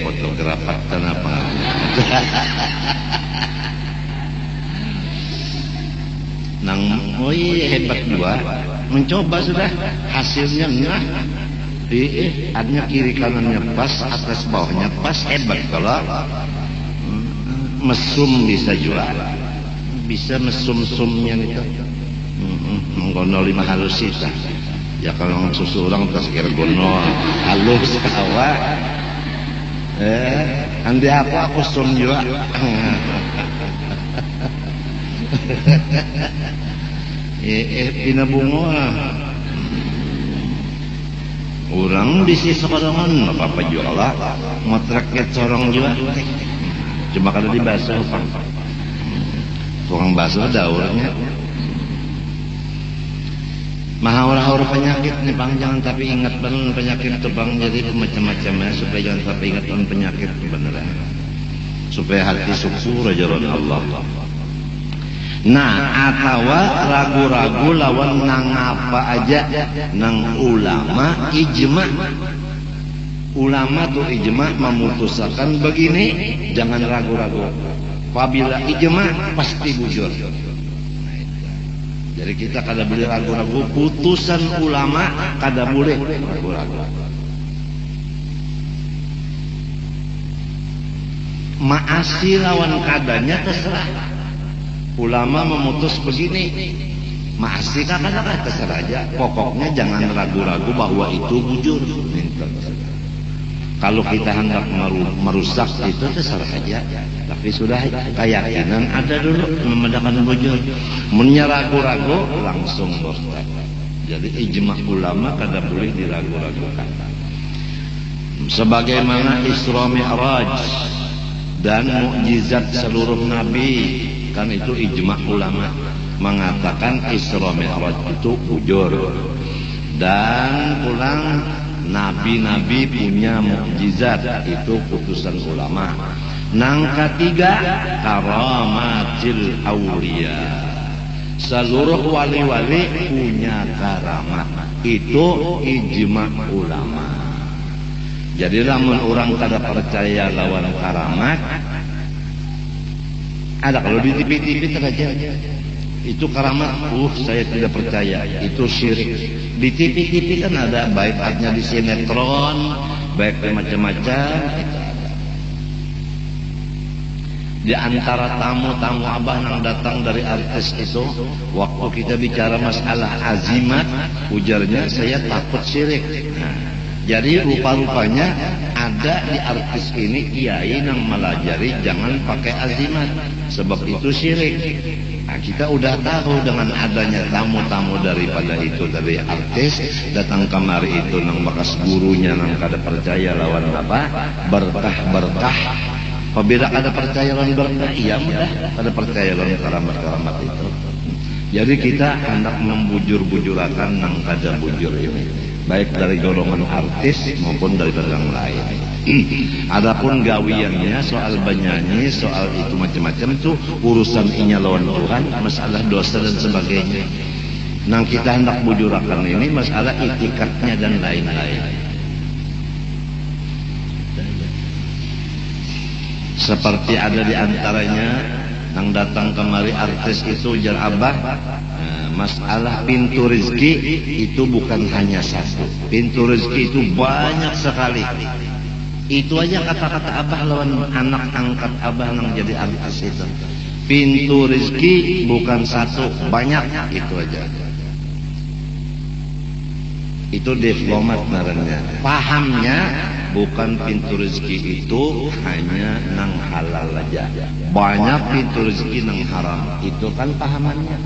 fotografer apa nang hebat juga mencoba sudah hasilnya adanya kiri kanannya pas atas bawahnya pas hebat kalau mesum bisa juga bisa mesum-sumnya itu menggono 5 halus sisa Ya kalau susu orang terus Irgono halus kawa. Andi aku sun juga. Pina bunga. Orang di sisi sorongan apa jual lah, motreknya corong juga. Cuma kalau dibasuh, tukang basuh daurnya. Mahawar-hawar penyakit nih bang, jangan tapi ingat benar penyakit itu bang, jadi macam-macamnya supaya jangan tapi ingat benar penyakit beneran, supaya hati syukur aja Allah. Nah, atawa ragu-ragu lawan nang apa aja, nang ulama ijma. Ulama tuh ijma memutuskan begini, jangan ragu-ragu. Apabila ijma pasti bujur. Jadi kita kada boleh ragu-ragu, putusan ulama kada boleh ragu-ragu. Maasi lawan kadanya terserah. Ulama memutus begini, maasi kada terserah aja. Pokoknya jangan ragu-ragu bahwa itu bujur. Kalau kita hendak merusak itu terserah aja. Tapi sudah keyakinan ada dulu membedakan bujur. Menyeragu-ragu langsung murtad. Jadi ijma ulama kada boleh diragu-ragukan. Sebagaimana Isra Mi'raj dan mukjizat seluruh nabi, kan itu ijma ulama mengatakan Isra Mi'raj itu bujur. Dan pulang nabi-nabi punya mukjizat, itu putusan ulama. Nang ketiga karamatil aulia, seluruh wali-wali punya karamat, itu ijma ulama. Jadi lamun orang kada percaya lawan karamat, ada kalau di TV-TV saja itu karamat, saya tidak percaya, itu syirik. Di TV-TV kan ada baik-baiknya, di sinetron baik macam-macam. Di antara tamu-tamu abah yang datang dari artis itu, waktu kita bicara masalah azimat, ujarnya saya takut syirik. Nah, jadi rupa-rupanya ada di artis ini kiai yang melajari jangan pakai azimat, sebab itu syirik. Nah, kita udah tahu dengan adanya tamu-tamu daripada itu dari artis datang kemari itu nang bekas gurunya nang kada percaya lawan apa berkah. Apabila ada percaya lawan berkah, iya mudah ada percaya lawan karamat-karamat itu. Jadi kita hendak membujur-bujurakan nang kada bujur ini, baik dari golongan artis maupun dari yang lain. Adapun gawiannya soal bernyanyi, soal itu macam-macam itu urusan inya lawan Tuhan, masalah dosa dan sebagainya. Nang kita hendak bujurakan ini masalah itikadnya dan lain-lain. Seperti ada di antaranya yang datang kemari artis itu ujar abah, masalah pintu rezeki itu bukan hanya satu, pintu rezeki itu banyak sekali. Itu aja kata-kata abah lawan anak angkat abah yang jadi artis itu. Pintu rezeki bukan satu, banyak, itu aja. Itu diplomat namanya. Pahamnya bukan pintu rezeki itu hanya nang halal aja, banyak pintu rezeki nang haram, itu kan pahamannya.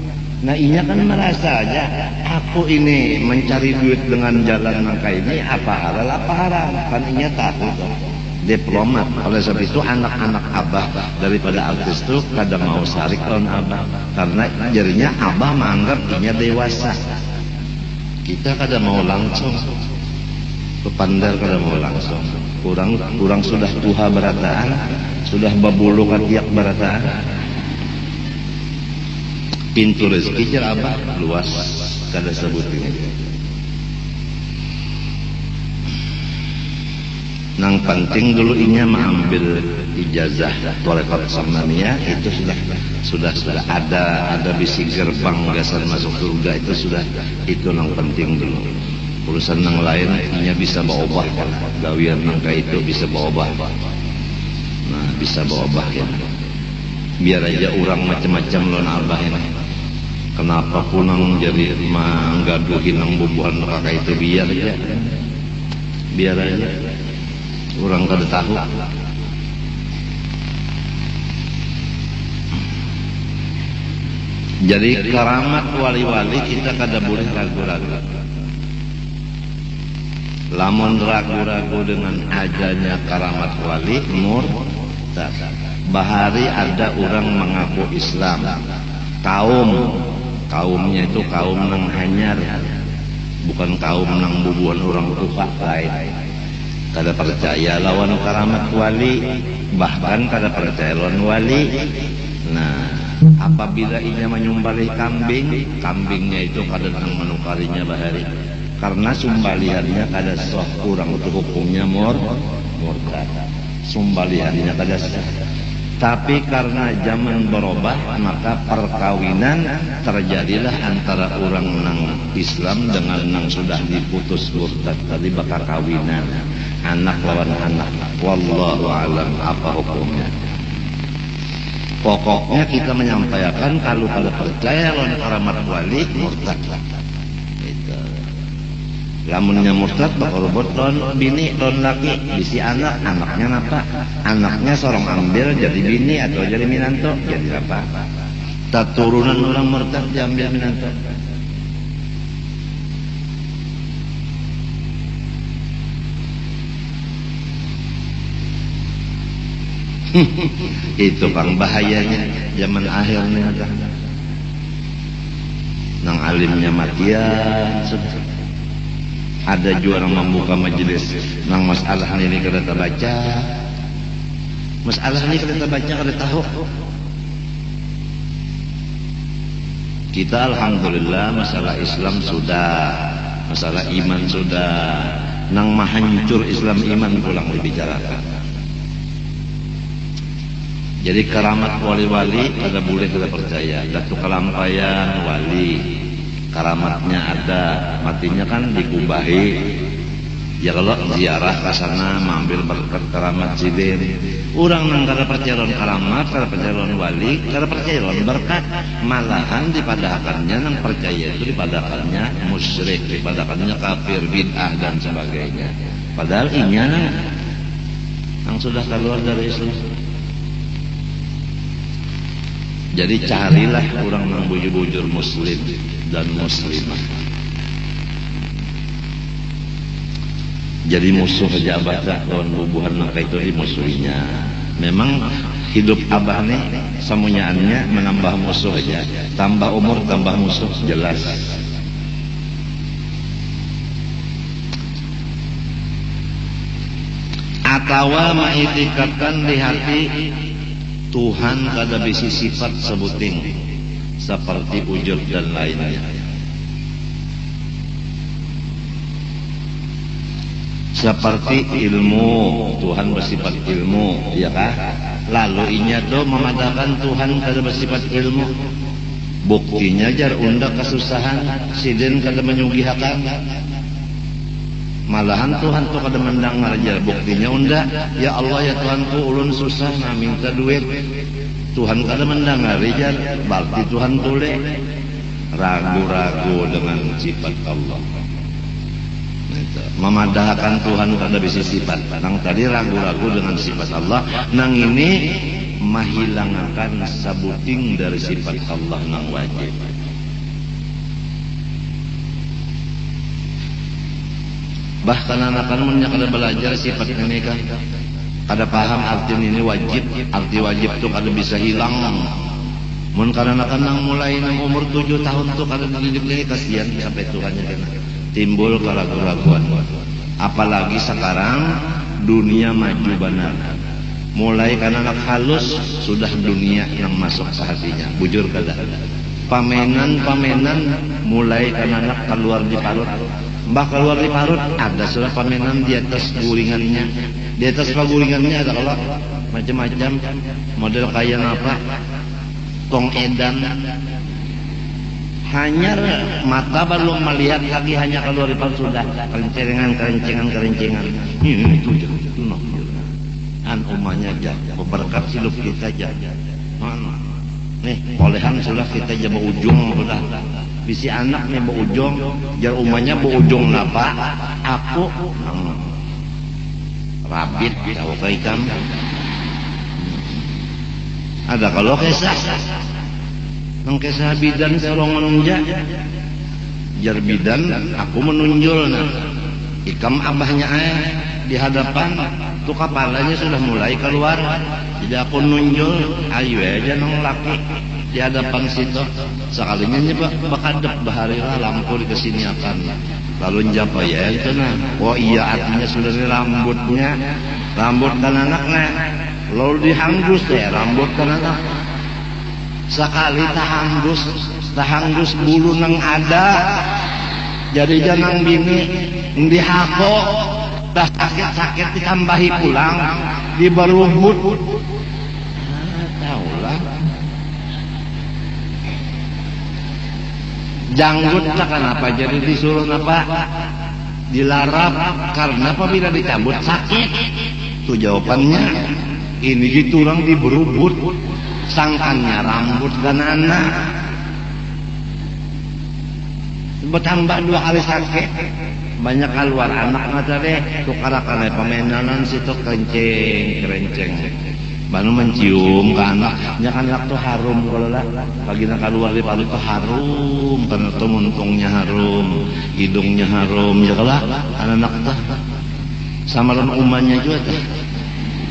Nah inya kan merasa aja aku ini mencari duit dengan jalan nang kayak ini, apa halal apa haram, kan inya takut diplomat. Oleh sebab itu anak-anak abah daripada artis itu kadang mau sarik lawan abah, karena jadinya abah menganggap inya dewasa. Kita kadang mau langsung kepandar, kada mau langsung. Kurang sudah tuha berataan, sudah babulu katiak berataan. Pintu rezeki jar abah luas kada sebut ini. Nang penting dulu inya mengambil ijazah Thariqat Sammaniyah, itu sudah ada bisi gerbang gasan masuk surga, itu sudah, itu nang penting dulu. Urusan yang lain inya bisa bawa kan, gawian nangka itu bisa bawa. Nah bisa bawa ya. Biar aja orang macam-macam lawan abah ini. Kenapa punang jadi manggaduhin nang bubuhan neraka itu biar aja orang kada tahu. Jadi karamat wali-wali kita kada boleh ragu-ragu. Lamun ragu-ragu dengan adanya karamat wali murtad. Bahari ada orang mengaku Islam, kaumnya itu kaum nang hanyar, bukan kaum nang bubuhan orang tua lain. Kada percaya lawan karamat wali, bahkan kada percaya lawan wali. Nah, apabila inya menyumbali kambingnya itu kada nang menukarinya bahari, karena sumbaliannya kada sah, kurang itu hukumnya murtad. Sumbaliannya kada sah. Tapi karena zaman berubah, maka perkawinan terjadilah antara orang nang Islam dengan nang sudah diputus murtad tadi, bakal kawinan anak lawan anak. Wallahu alam apa hukumnya. Pokoknya kita menyampaikan kalau percaya lawan karamat wali murtad. Lamunnya murtad bakal robot lawan bini lawan laki, bisi anaknya apa? Anaknya seorang ambil jadi bini atau jadi minanto, jadi apa? Turunan orang murtad diambil minanto. Itu Kang bahayanya zaman akhir nih ada. Nang alimnya matian sudah. Ada juga orang membuka majelis nang masalah ini kada baca. Masalah ini kada baca, kada tahu. Kita alhamdulillah masalah Islam sudah, masalah iman sudah, nang mahancur Islam iman pulang dibicarakan. Jadi karamat wali-wali kada boleh kita percaya. Datu kalampayan wali, karamatnya ada, matinya kan dikubahi. Ya kalau ziarah ke sana mampir berkat karamat sidin. Orang nang kada percaya lawan karamat, kada percaya lawan wali, kada percaya lawan berkat, malahan dipadakannya nang percaya itu dipadakannya musyrik, dipadakannya kafir, bid'ah dan sebagainya. Padahal inya nang sudah keluar dari Islam. Jadi carilah orang yang bujur-bujur muslim dan muslimah. Jadi musuh pejabat lawan bubuhan maka itu dimusuhinya. Memang hidup abah nih semunyaannya menambah musuh aja. Tambah umur tambah musuh jelas. Atawa maitikatan di hati Tuhan kada bisi sifat sebuting seperti ujub dan lainnya. Seperti ilmu, Tuhan bersifat ilmu, ya kah? Lalu inya do memadakan Tuhan kada bersifat ilmu. Buktinya jar undak kesusahan, sidin kada menyugihakan. Malahan Tuhan tuh kada mendengar aja, buktinya unda. Ya Allah ya Tuhanku ulun susah nah minta duit. Tuhan kada mendengar aja, berarti Tuhan tule ragu-ragu dengan sifat Allah. Memadahkan Tuhan kada bisa sifat. Nang tadi ragu-ragu dengan sifat Allah, nang ini menghilangkan sabuting dari sifat Allah nang wajib. Bahkan anak-anak kada belajar sifat ini kan kada paham arti ini wajib, arti wajib itu kada bisa hilang. Mun kanak-kanak mulai nang umur 7 tahun tuh kada dididik kasihan sampai Tuhannya kena timbul keraguan-raguan. Apalagi sekarang dunia maju benar. Mulai kanak halus sudah dunia yang masuk ke hatinya. Bujur kada. Pamenan mulai kanak keluar di parut. Mbah keluar di parut ada sudah pamenan di atas guringannya. Di atas paguringannya ada kalau macam-macam model kayak apa? Tong edan. Hanya mata belum melihat lagi, hanya keluar di parut sudah kerencengan. Ini itu an umahnya aja, berkat hidup kita aja. nih polehan sudah kita jaba ujung udah bisi anak nih ba ujung jar umanya ba ujung napa aku rabit tahu ikan ada kalau kisah nang kisah bidan sarong menunja jar bidan aku menunjul ikam abahnya di hadapan tuh kepalanya sudah mulai keluar jadi aku nunjul ayo aja nang laki di hadapan situ sekalinya nyebak bakadep baharilah lampu dikesiniakan lalu njapa ya itu nah oh iya artinya sudah di rambut kan anaknya lalu dihanggus deh rambut kan anak sekali tahanggus bulu nang ada jadi janang bini dihako dah sakit ditambahi pulang diberuhut tahulah janggut lah kenapa jadi disuruh apa dilarap karena apabila dicabut sakit tuh jawabannya ini gitu orang diberubut sangkannya rambut ganana bertambah 2 kali sakit banyak keluar anak mata deh tukarakan pemainan situ kerenceng baru mencium ke anaknya kan anak tuh harum kalau lah pagi nak keluar di palu tuh harum karena tuh muntungnya harum hidungnya harum ya kalau anak tuh sama dengan umanya juga tuh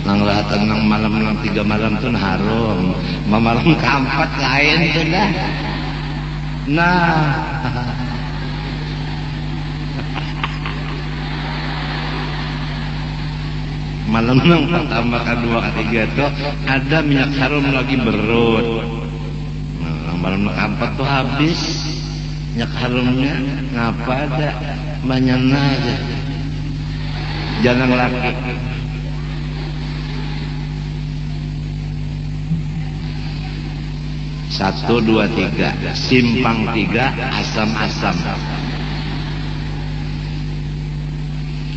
nang lahatan nang malam nang 3 malam tuh harum malam keempat lain tuh dah nah malam yang pertama kedua ketiga itu ada minyak harum lagi berut nah, malam keempat tuh habis minyak harumnya ngapa ada banyak aja jangan laki 1, 2, 3 simpang 3 asam-asam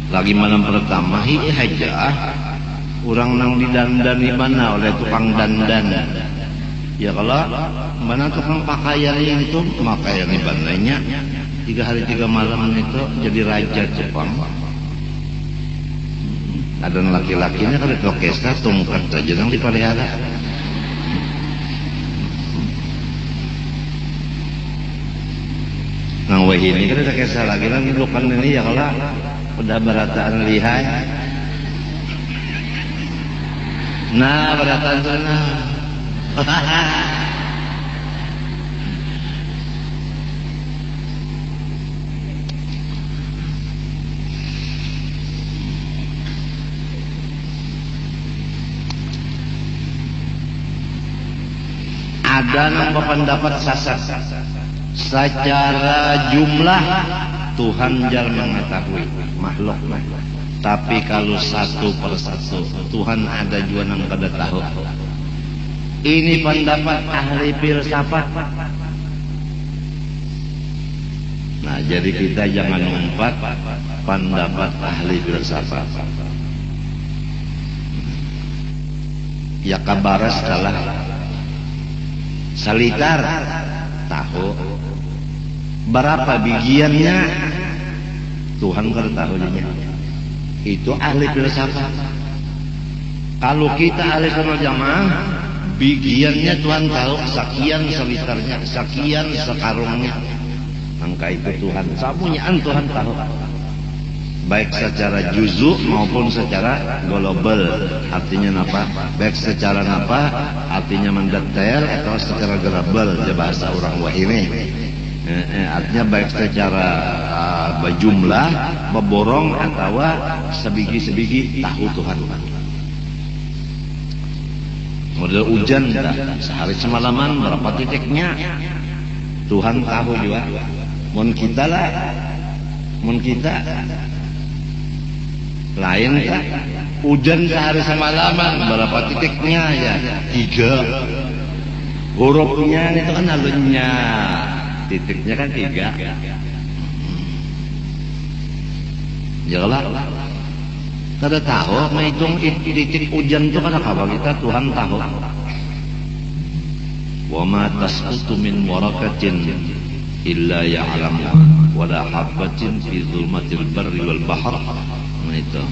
lagi malam pertama aja orang nang didandan di mana oleh tukang dandan ya kalau mana tukang pakaian itu pakaian di bandanya 3 hari 3 malam itu jadi raja Jepang ada laki-lakinya kan itu orkestra tungkat saja yang dipelihara nang wah ini kan ada kisah lagi kan lukan ini ya kalau udah berataan lihai nah berataan tuh nah ada yang berpendapat sasar secara jumlah Tuhan jarang mengetahui makhluk tapi kalau satu persatu Tuhan ada juga yang kada tahu ini pendapat ahli filsafat nah jadi kita jangan ngumpat pendapat ahli filsafat ya kabaras salah salitar tahu berapa bijiannya Tuhan kada tahu itu ahli filsafat kalau kita ahli sunnah jamaah bijiannya Tuhan tahu sekian selitarnya sekian sekarungnya angka itu Tuhan sapunyaan Tuhan tahu baik secara juzu maupun secara global artinya apa baik secara apa artinya mendetail atau secara global ya bahasa orang wah ini artinya baik secara berjumlah beborong atau sebigi-sebigi tahu Tuhan model hujan sehari semalaman berapa titiknya Tuhan tahu juga mun kita lah mun kita lain ya hujan sehari semalaman berapa titiknya ya 3 hurufnya itu kan halunya titiknya kan 3 jelas kada tahu menghitung titik hujan itu kan apa kita Tuhan tahu wa ma tasqutu min waraqatin illa ya'lamuha wa la habatin fi dhulmatil barri wal bahr. Itu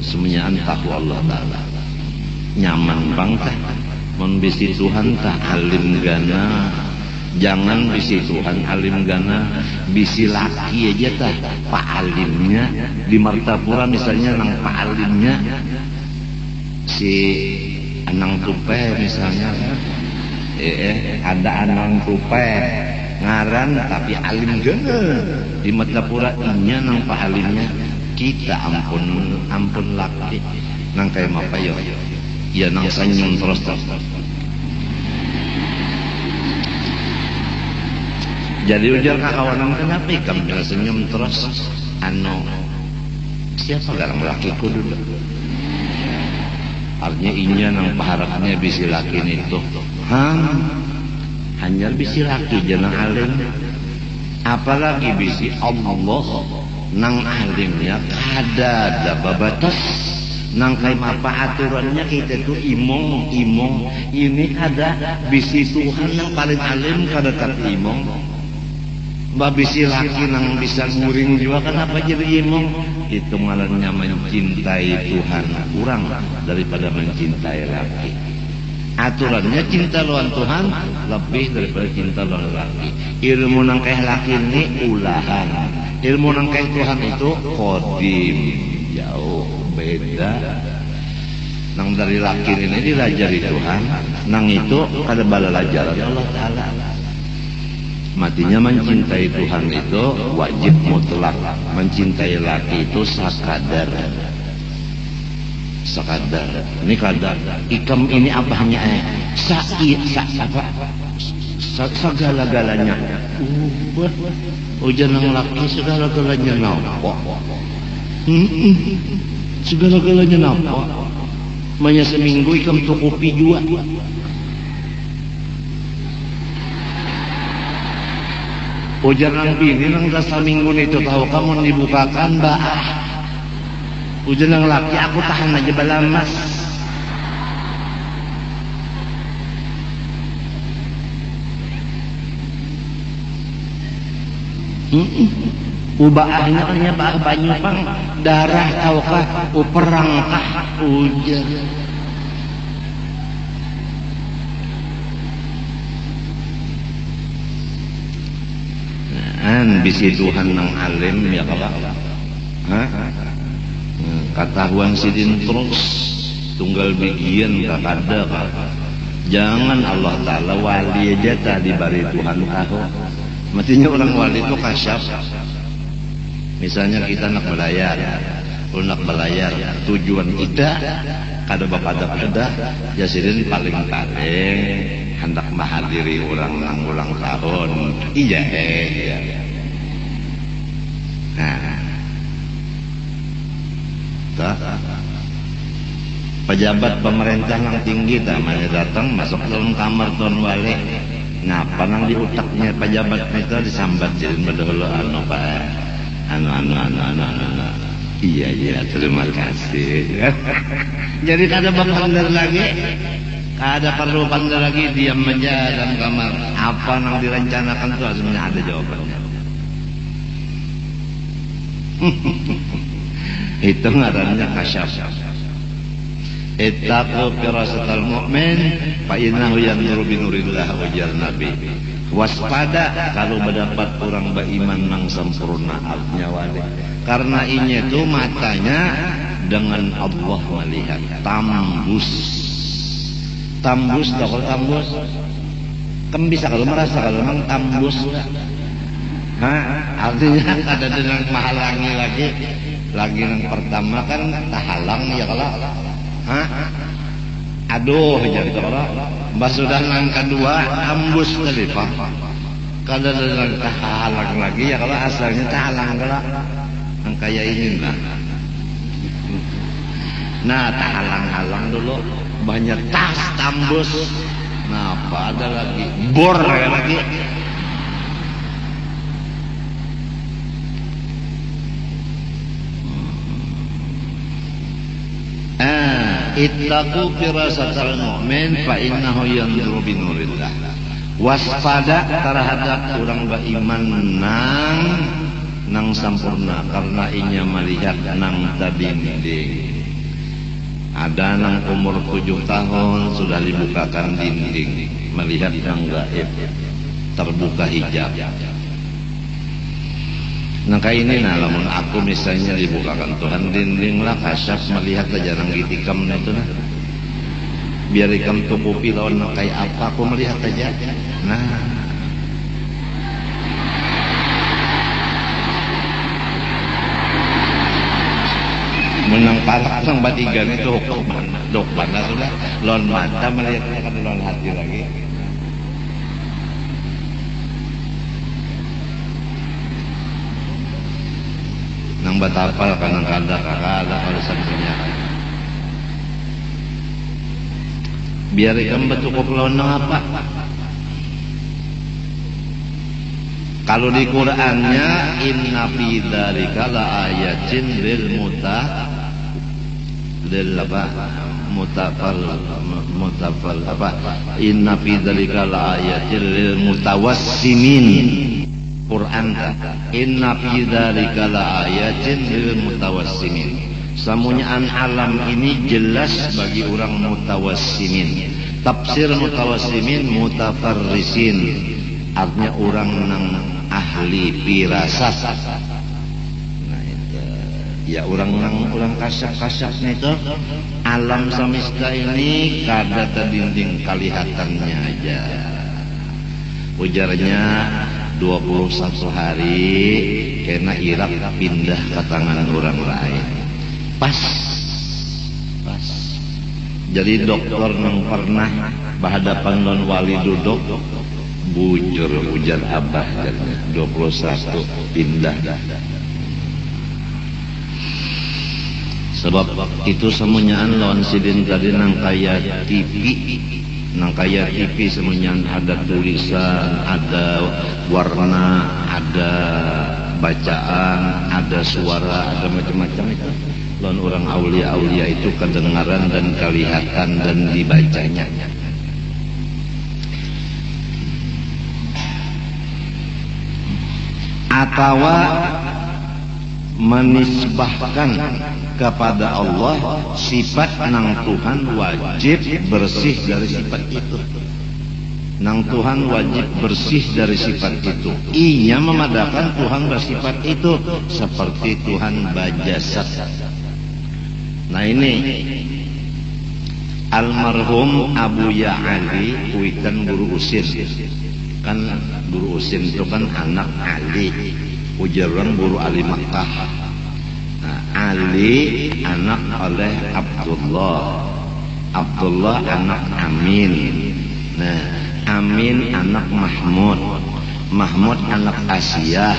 semuanya tahu Allah Ta'ala. Nyaman bangsa mun bisi Tuhan tak alim gana. Jangan bisi Tuhan alim gana, bisi laki aja tah pak alimnya di Martapura misalnya, nang pak alimnya si Anang Tupe misalnya, ada Anang Tupe ngaran tapi alim gana di Martapura inya nang pak alimnya. Kita ampun laki nang kayak apa yo ya nang senyum terus. Jadi ujar kawanan kenapa ikam jangan senyum terus siapa garang lakiku dulu. Artinya inya nang paharapnya bisi laki itu hanya bisi laki jangan alim, apalagi bisi Allah nang alimnya kada ada babatas. Nang kayak apa aturannya kita tuh imong ini ada bisi Tuhan yang paling alim kada tak imong. Babisi laki nang bisa nguring juga kenapa jadi imong? Itu malahnya mencintai Tuhan kurang daripada mencintai laki. Aturannya cinta lawan Tuhan lebih daripada cinta lawan laki. Ilmu nang kayak laki ini ulahan, ilmu nang kayak Tuhan itu kodim, jauh beda. Nang dari laki ini dilajari Tuhan, nang itu kada bala lajaran Allah Ta'ala. Matinya mencintai Tuhan itu wajib mutlak, mencintai laki itu sakadar. Ini kadar ikam ini abahnya segala-galanya. Ujian yang laki segala-galanya nampak. Segala-galanya nampak. Manya seminggu ikam tukupi juga. Ujar nang bini nang dasar minggu itu tahu kamu dibukakan bah. Ujar nang laki aku tahan aja balamas. Ubaahnya kan ya bah banyu pang darah tahu kah perang kah ujar. Bisi Tuhan nang alim ya kalah. Katahuan sidin terus tunggal bigian kakada. Jangan Allah Ta'ala wali aja tadi bari Tuhan tahu. Mestinya orang wali itu kasyaf. Misalnya kita nak belayar, tujuan kita kada bapada ya sidin paling hendak menghadiri orang nang ulang tahun. Iya. Pejabat pemerintah yang tinggi namanya datang masuk dalam kamar tuan wali. Ngapa nang di utaknya pejabat itu disambat jadi bedolo pak iya terima kasih. Jadi kada bandar lagi, kada perlu bandar lagi, diam aja dalam kamar. Apa nang direncanakan itu sebenarnya ada jawabannya. Itu ngarannya kasyaf. Ittaqu firasatal mu'min fa innahu yanzuru bi nurillah ujar Nabi. Waspada kalau mendapat orang beriman nang sempurna nyawa, karena ini itu matanya dengan Allah melihat tambus kalau tambus kan bisa kalau merasa kalau nang tambus artinya ada dengan menghalangi lagi yang pertama kan tahalang ya kalau aduh jadi kalau mbak sudah yang kedua ambus tadi pak kalau ada tahalang lagi ya kalau asalnya tahalang kalau yang kayak ini lah. Nah tahalang-halang dulu banyak tas tambus, nah apa ada lagi bor lagi. ittaqu firasatal mu'min fa innahu yanzuru binurillah. Waspada terhadap orang beriman nang sampurna karena inya melihat nang tadinding. Ada nang umur 7 tahun sudah dibukakan dinding, melihat yang gaib, terbuka hijab. Nah kayak ini, nah lamun aku misalnya dibukakan Tuhan dinding lah, kasyaf melihat aja nang gitikam itu nah. Biar ikam tukupi lawan kayak apa, aku melihat aja. Nah menang parah sang batigan itu dok mana sudah lon mata melihatnya kan lon hati lagi. Nang batapal kanang kada kalau sampurnya biar ikan cukup lawan apa. Kalau di Qur'annya inna fi dzalika la ayatin lil mutafal apa inna fi dzalika la ayatin lil mutawassimin. Quran inna fi dzalika la ayatin lil mutawassimin. Samunyaan alam ini jelas bagi orang mutawassimin. Tafsir mutawassimin mutafarrisin, artinya orang nang ahli firasat. Nah itu ya orang kasar-kasarnya itu alam semesta ini kada tadinding kelihatannya aja. Ujarnya 21 hari kena Irak pindah ke tangan orang lain. Pas. Jadi dokter yang pernah berhadapan non wali duduk bujur ujar abah 21 pindah. Sebab itu semuanyaan lawan sidin tadi nang kaya TV semuanyaan ada tulisan, ada warna, ada bacaan, ada suara, ada macam-macam itu. Lawan orang aulia itu kedengaran dan kelihatan dan dibacanya. Atau menisbahkan kepada Allah sifat nang Tuhan wajib bersih dari sifat itu. Nang Tuhan wajib bersih dari sifat itu. Inya memadakan Tuhan bersifat itu seperti Tuhan bajasat. Nah ini almarhum Abu Ya Ali kuitan guru usin. Kan guru usin itu kan anak Ali, ujaran guru Ali Makkah. Nah, Ali anak oleh Abdullah anak Amin. Nah, Amin anak Mahmud anak Asiyah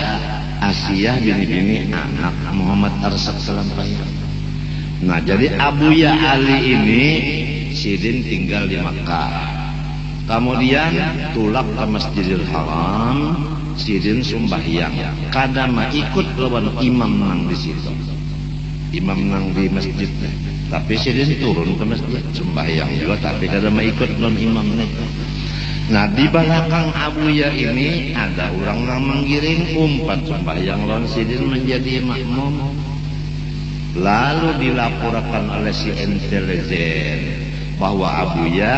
bini anak Muhammad Arsak Salampayang. Nah jadi Abu Ya Ali ini sidin tinggal di Makkah. Kemudian tulak ke Masjidil Haram, sidin sumbahyang. Kadang ikut lawan imam nang di situ. Imam nang di masjid. Tapi sidin turun ke masjid sumbahyang juga, tapi kadang ikut lawan imam itu. Nah di belakang Abu Ya ini ada orang yang menggiring umpat sumbahyang lawan sidin menjadi makmum. Lalu dilaporkan oleh si intelijen bahwa Abu Ya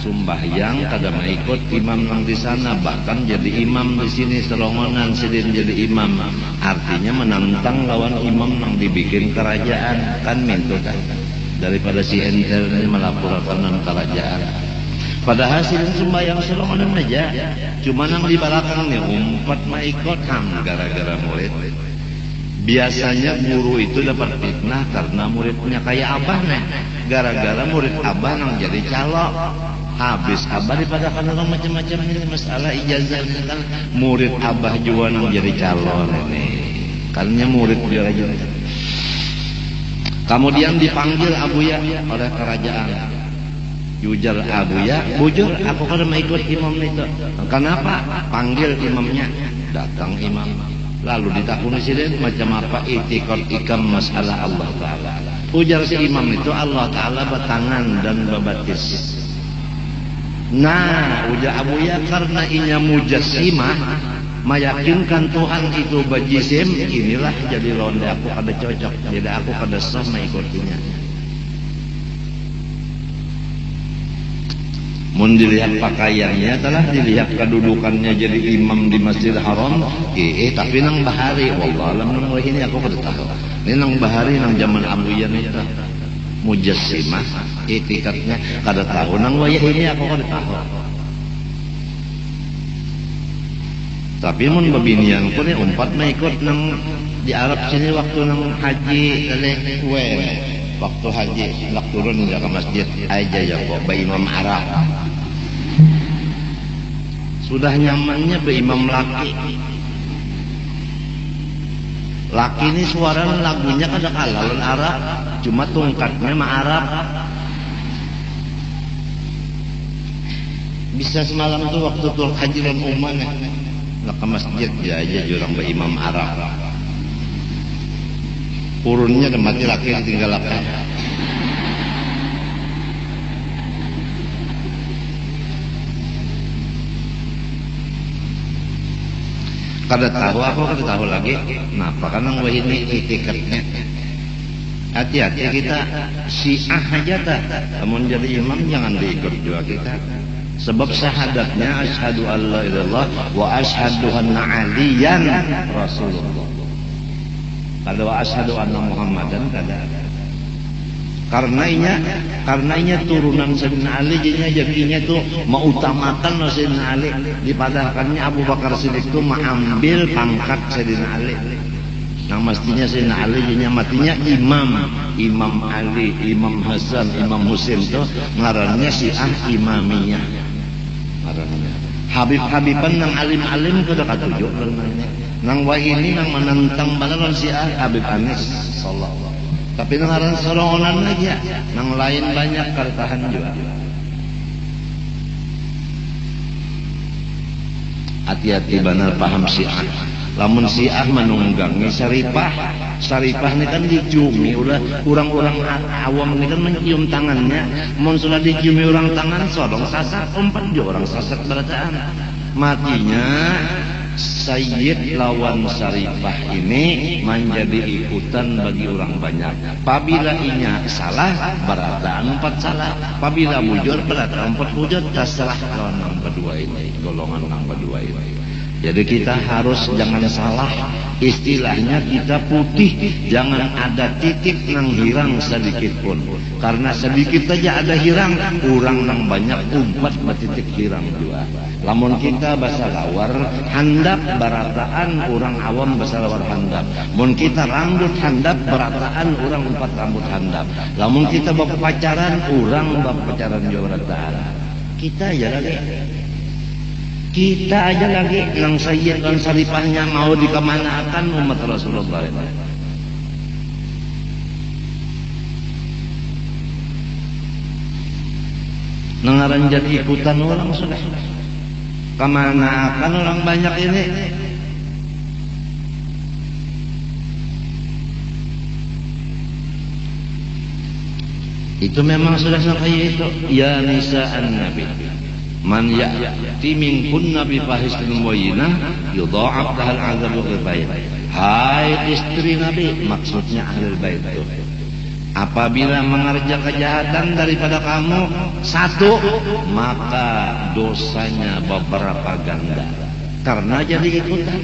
sumbahyang kada ikut imam nang di sana, bahkan jadi imam di sini serongonan sidin jadi imam. Artinya menantang lawan imam nang dibikin kerajaan kan mintu kan daripada si entel ini melaporkan nang kerajaan. Padahal sidin sumbahyang serongonan aja, cuma nang di belakang nih umpat ikut gara-gara murid. Biasanya guru itu dapat fitnah karena muridnya kayak abahnya. Gara-gara murid abah nang jadi calo. Habis abah daripada kan orang macam-macam ini masalah ijazah ini kan murid abah juga nang jadi calon ini. Karena murid dia aja. Kemudian dipanggil Abu Ya oleh kerajaan. Jujar Abu Ya, bujur aku kada mau ikut imam itu. Kenapa? Panggil imamnya. Datang imam. Lalu ditakuni sidin macam apa itikad ikam masalah Allah Ta'ala. Ujar si imam itu Allah Ta'ala batangan dan babatis. Nah, ujar Abuya karena inya mujassimah meyakinkan Tuhan itu bajisim, inilah jadi londe aku kada cocok, jadi aku kada sah mengikutinya. Mun dilihat pakaiannya, telah dilihat kedudukannya jadi imam di Masjid Haram, tapi nang bahari, wallahualam nang ini aku kada tahu. Ini nang bahari nang zaman Abuya itu mujassimah, etikatnya kada tahu. Nang wayah ini aku kada tahu. Tapi mun babinian ko ni umpat na ikut nang di Arab sini waktu nang haji oleh waktu haji nak turun ke masjid aja ya kok ba imam Arab. Sudah nyamannya ba imam laki. Laki ini suara lagunya kada kalah Arab, cuma tungkatnya mah Arab. Bisa semalam tuh waktu tur haji dan umman nak ke masjid ya aja jurang ba imam Arab. Urunnya dan mati laki tinggal apa? Kada tahu aku kada tahu lagi. Kenapa? Karena wah ini etikatnya. Hati-hati kita Syiah aja tak. Namun jadi imam jangan diikut juga kita. Sebab syahadatnya asyhadu alla ilallah wa asyhadu anna aliyan rasulullah. Kada wa asyhadu anna muhammadan kada. Karena inya turunan Sayyidina Ali, jadinya itu mengutamakan Sayyidina Ali, dipadakannya Abu Bakar Siddiq itu mengambil pangkat Sayyidina Ali. Nah mestinya Sayyidina Ali jadinya matinya Imam Ali, Imam Hasan, Imam Husain itu ngarannya Syiah Imamiyah. Ngarannya Habib-habiban nang alim-alim kada katuju nang wahini nang menentang balalan Syiah Habib Anis sallallahu. Tapi ngaran sorongan aja, nang lain banyak kartahan juga. Hati-hati benar paham Syiah. Lamun Syiah menunggangi Syarifah ini kan diciumi ulah orang-orang awam ini kan mencium tangannya. Mun sudah diciumi orang tangan sodong sasak, umpat juga orang sasak berataan. Matinya Sayyid lawan Syarifah ini menjadi ikutan bagi orang banyak. Apabila inya salah, berataan empat salah. Apabila bujur, berataan empat bujur. Terserah lawan yang berdua ini, golongan yang berdua ini. Jadi kita harus jangan salah. Istilahnya kita putih, jangan ada titik nang hirang sedikit pun. Karena sedikit saja ada hirang, orang nang banyak umpat betitik hirang juga. Lamun kita bahasa lawar handap barataan, orang awam bahasa lawar handap. Mun kita rambut handap barataan, orang umpat rambut handap. Lamun kita berpacaran, orang berpacaran juga barataan. Kita aja lagi yang Sayyid dan Syarifahnya mau dikemanakan umat Rasulullah ini. Nengaran jadi ikutan orang sudah. Kemana akan orang banyak ini? Itu memang sudah sampai itu. Ya nisa'an Nabi, man ya'ti minkunna bi fahishatin mubayyinah yudha'af lahal 'adzabu dhifain. Hai istri Nabi, maksudnya ahlul bait itu. Apabila mengerja kejahatan daripada kamu satu, maka dosanya beberapa ganda karena jadi ikutan.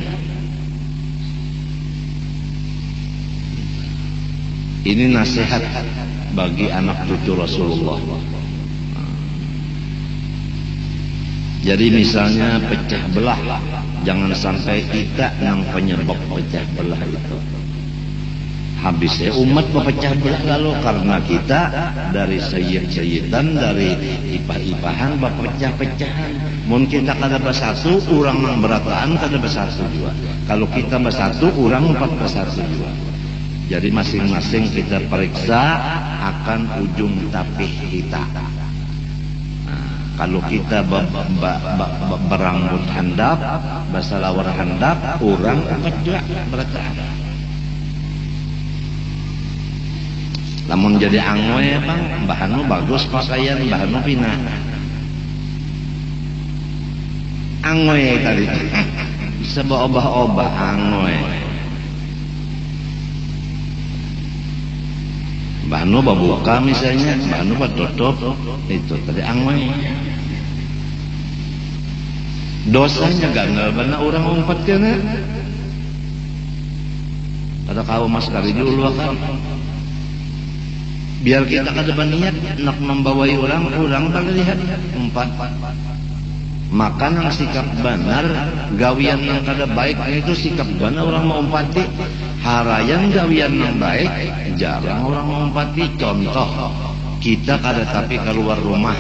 Ini nasihat bagi anak cucu Rasulullah. Jadi misalnya pecah belah, jangan sampai kita yang penyebab pecah belah itu. Habisnya umat berpecah belah lalu karena kita dari sayyid-sayyidan, dari ipah-ipahan berpecah-pecahan. Mungkin kita kada bersatu, orang yang berataan kada bersatu juga. Kalau kita bersatu, orang empat bersatu juga. Jadi masing-masing kita periksa akan ujung tapih kita. Kalau kita berambut handap, bahasa lawar handap, orang empat juga berataan. Lamun jadi angwe bang, bahanu bagus pakaian, bahanu pina. Angwe tadi, bisa obah-obah angwe. Bahanu babuka misalnya, bahanu batutup, itu tadi angwe. Dosanya gagal, karena orang umpat kena. Ada kau mas kali diuluakan. Biar kita kada berniat nak membawai orang tak lihat umpat. Maka nang sikap benar, gawian yang kada baik itu sikap benar orang mau umpati. Harayan gawian yang baik, jarang orang mau umpati. Contoh, kita kada tapi keluar rumah,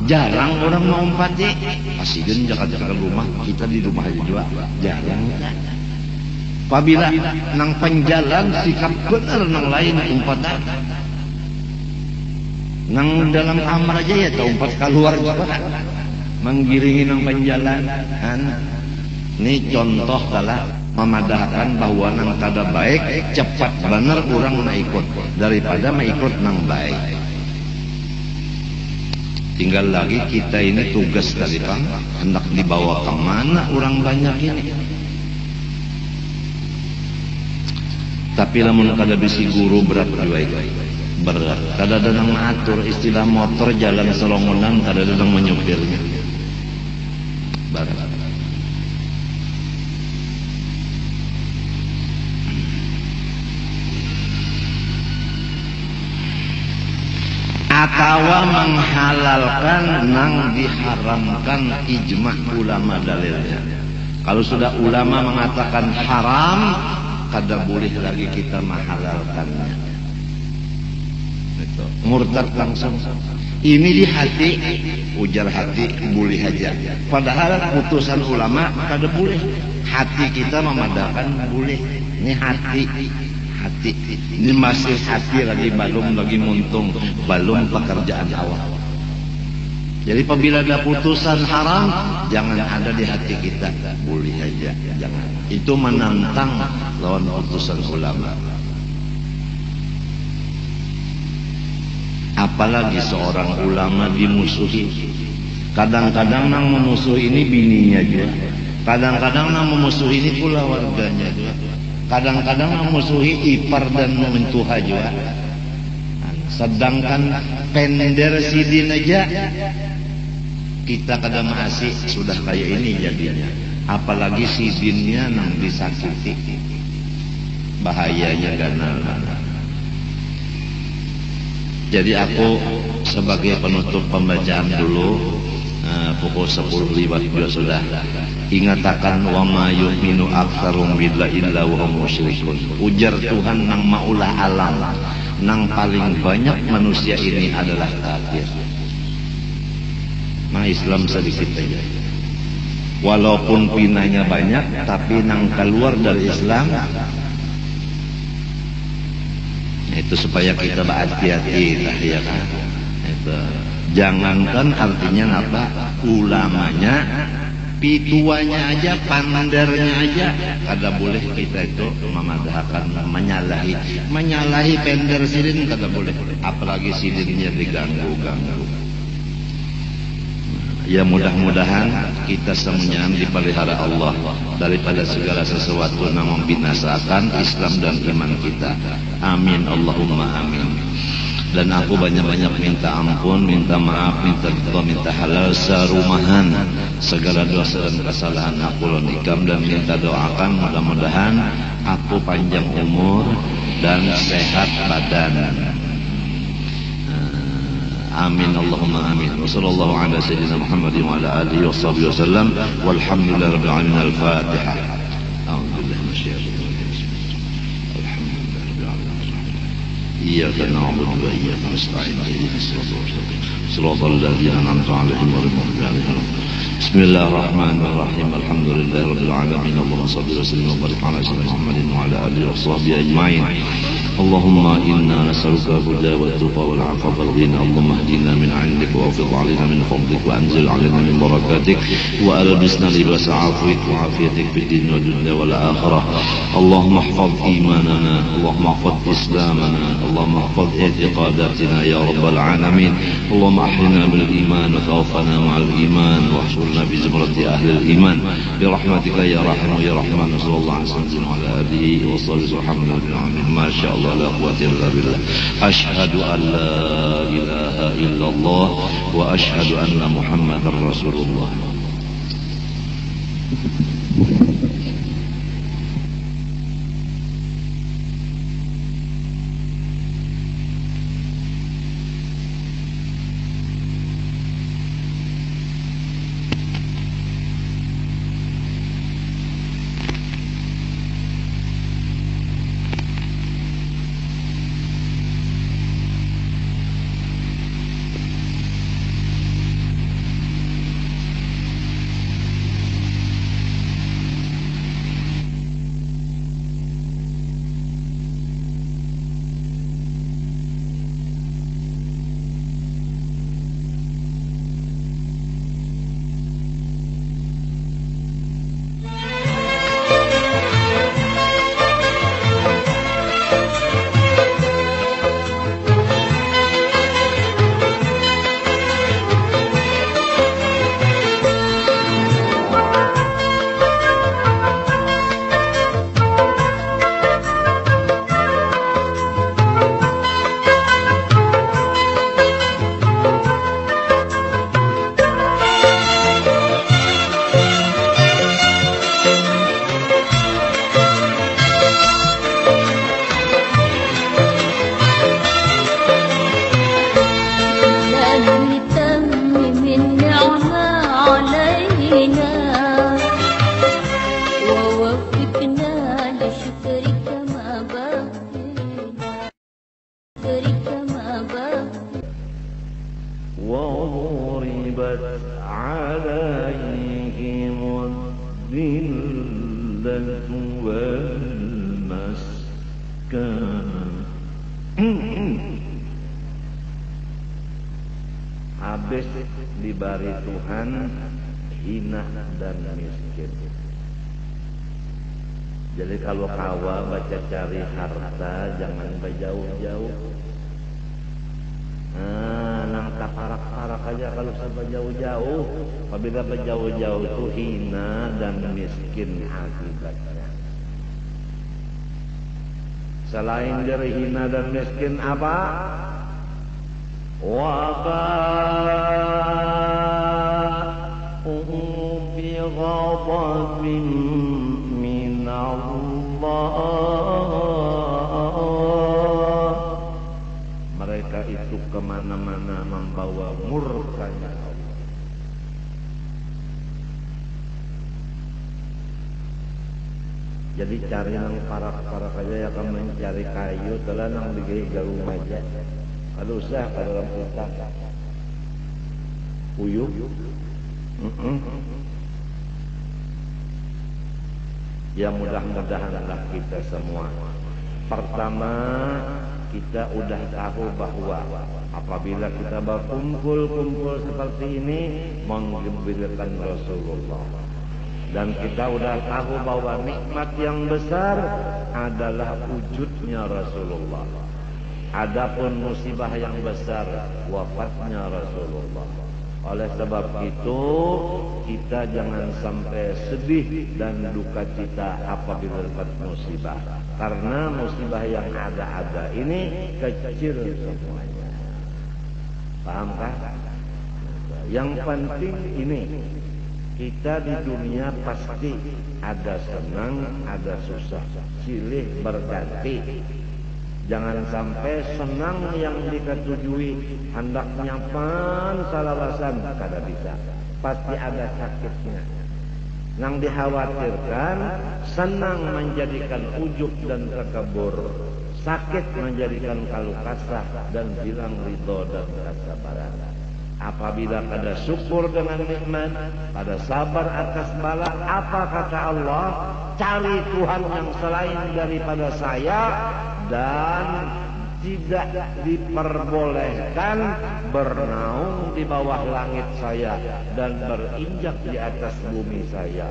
jarang orang mau umpati. Pasiden jaga-jaga rumah, kita di rumah aja juga, jarang. Apabila nang penjalan sikap benar nang lain umpatan. Nang dalam kamar aja ya tau umpat keluar juga menggiringi nang penjalan. Ini contoh kalah memadahkan bahwa nang kada baik cepat benar orang ikut daripada mengikut nang baik. Tinggal lagi kita ini tugas dari bang hendak dibawa kemana orang banyak ini. Tapi lamun kada bisi guru berat juga berat. Kada dadang mengatur istilah motor jalan selongonan, kada dadang menyupirnya. Berat. Atawa menghalalkan nang diharamkan ijma ulama dalilnya. Kalau sudah ulama mengatakan haram, kada boleh lagi kita menghalalkannya. Murtad langsung. Ini di hati, ujar hati boleh aja. Padahal putusan ulama kada boleh. Hati kita memadahkan boleh. Ini hati. Ini masih hati lagi belum lagi muntung, belum pekerjaan awal. Jadi apabila ada putusan haram, jangan ada di hati kita. Boleh aja, jangan. Itu menantang lawan putusan ulama. Apalagi seorang ulama dimusuhi. Kadang-kadang nang memusuhi ini bininya juga. Kadang-kadang nang memusuhi ini pula warganya juga. Kadang-kadang nang memusuhi ipar dan mentua juga. Sedangkan pender sidin aja kita kadang masih sudah kayak ini jadinya. Apalagi sidinnya nang disakiti. Bahayanya ganal-ganal. Jadi aku sebagai penutup pembacaan dulu pukul 10 lewat juga sudah ingatakan wa ma yu'minu aktsarum billahi illa wa hum musyrikun. Ujar Tuhan nang maulah alam, nang paling banyak manusia ini adalah kafir. Nah Islam sedikit aja. Walaupun pinanya banyak, tapi nang keluar dari Islam itu supaya kita berhati-hati lah ya kan. Itu jangankan artinya apa ulamanya, pituanya aja, pandernya aja kada boleh kita itu memadahkan, menyalahi pender sidin kada boleh, apalagi sidinnya diganggu-ganggu. Ya mudah-mudahan kita semuanya dipelihara Allah daripada segala sesuatu yang membinasakan Islam dan iman kita. Amin Allahumma amin. Dan aku banyak-banyak minta ampun, minta maaf, minta ridha, minta halal sarumahan segala dosa dan kesalahan aku lan ikam, dan minta doakan mudah-mudahan aku panjang umur dan sehat badan. Amin Allahumma amin. Wa sallallahu ala sayyidina Muhammad wa ala alihi wa sahbihi wasallam. Walhamdulillahi rabbil alamin. Al-Fatihah. A'udzubillahi minasyaitonir rajim. Alhamdulillahi rabbil alamin. Iyyaka na'budu wa iyyaka nasta'in. Ihdinas siratal mustaqim. Siratal ladzina an'amta 'alaihim ghairil maghdubi 'alaihim. Bismillahirrahmanirrahim. Alhamdulillahi rabbil alamin. Allahumma shalli wa sallim wa barik ala sayyidina Muhammadin wa ala alihi wa sahbihi ajma'in. اللهم إنا نسألك الهدى والتقى والعفاف والغنى اللهم اهدنا من عندك وافض علينا من فضلك وأنزل علينا من بركاتك وألبسنا لباس عفوك وعافيتك في الدين والدنيا والآخرة. اللهم احفظ إيماننا، اللهم احفظ إسلامنا، اللهم احفظ اعتقاداتنا يا رب العالمين. اللهم أحينا بالإيمان وتوفنا مع الإيمان واحشرنا في زمرة أهل الإيمان برحمتك يا رحم يا رحمن. صلى الله عليه وسلم وعلى آله وصحبه وسلم. ما شاء الله لا قوة إلا بالله. أشهد أن لا إله إلا الله وأشهد أن محمدا رسول الله. وضربت عليهم الذلة والمسكنة. Habis diberi Tuhan hina dan miskin. Jadi kalau kawa baca cari harta jangan berjauh-jauh. Nang parak-parak aja kalau sampai jauh-jauh. Apabila berjauh-jauh itu hina dan miskin akibatnya. Selain dari hina dan miskin apa? وَبَاءُوا بِغَضَبٍ مِّنَ اللَّهِ. Mereka itu kemana-mana membawa murkanya Allah. Jadi cari nang parak-parak aja ya, kan mencari kayu telah nang digigil rumah aja. Kalau usah kalau dalam hutan puyuh ya mudah-mudahanlah kita semua pertama kita udah tahu bahwa apabila kita berkumpul-kumpul seperti ini menggembirakan Rasulullah, dan kita udah tahu bahwa nikmat yang besar adalah wujudnya Rasulullah. Adapun musibah yang besar wafatnya Rasulullah. Oleh sebab itu kita jangan sampai sedih dan duka cita apabila dapat musibah, karena musibah yang ada ini kecil semuanya. Pahamkah? Yang penting ini, kita di dunia pasti ada senang, ada susah, silih berganti. Jangan sampai senang yang diketujui hendak nyapan salawasan kada bisa, pasti ada sakitnya. Yang dikhawatirkan senang menjadikan ujub dan takabur, sakit menjadikan kalu kasah dan hilang ridho dan kesabaran. Apabila pada syukur dengan nikmat, pada sabar atas bala, apa kata Allah? Cari Tuhan yang selain daripada saya, dan tidak diperbolehkan bernaung di bawah langit saya dan berinjak di atas bumi saya.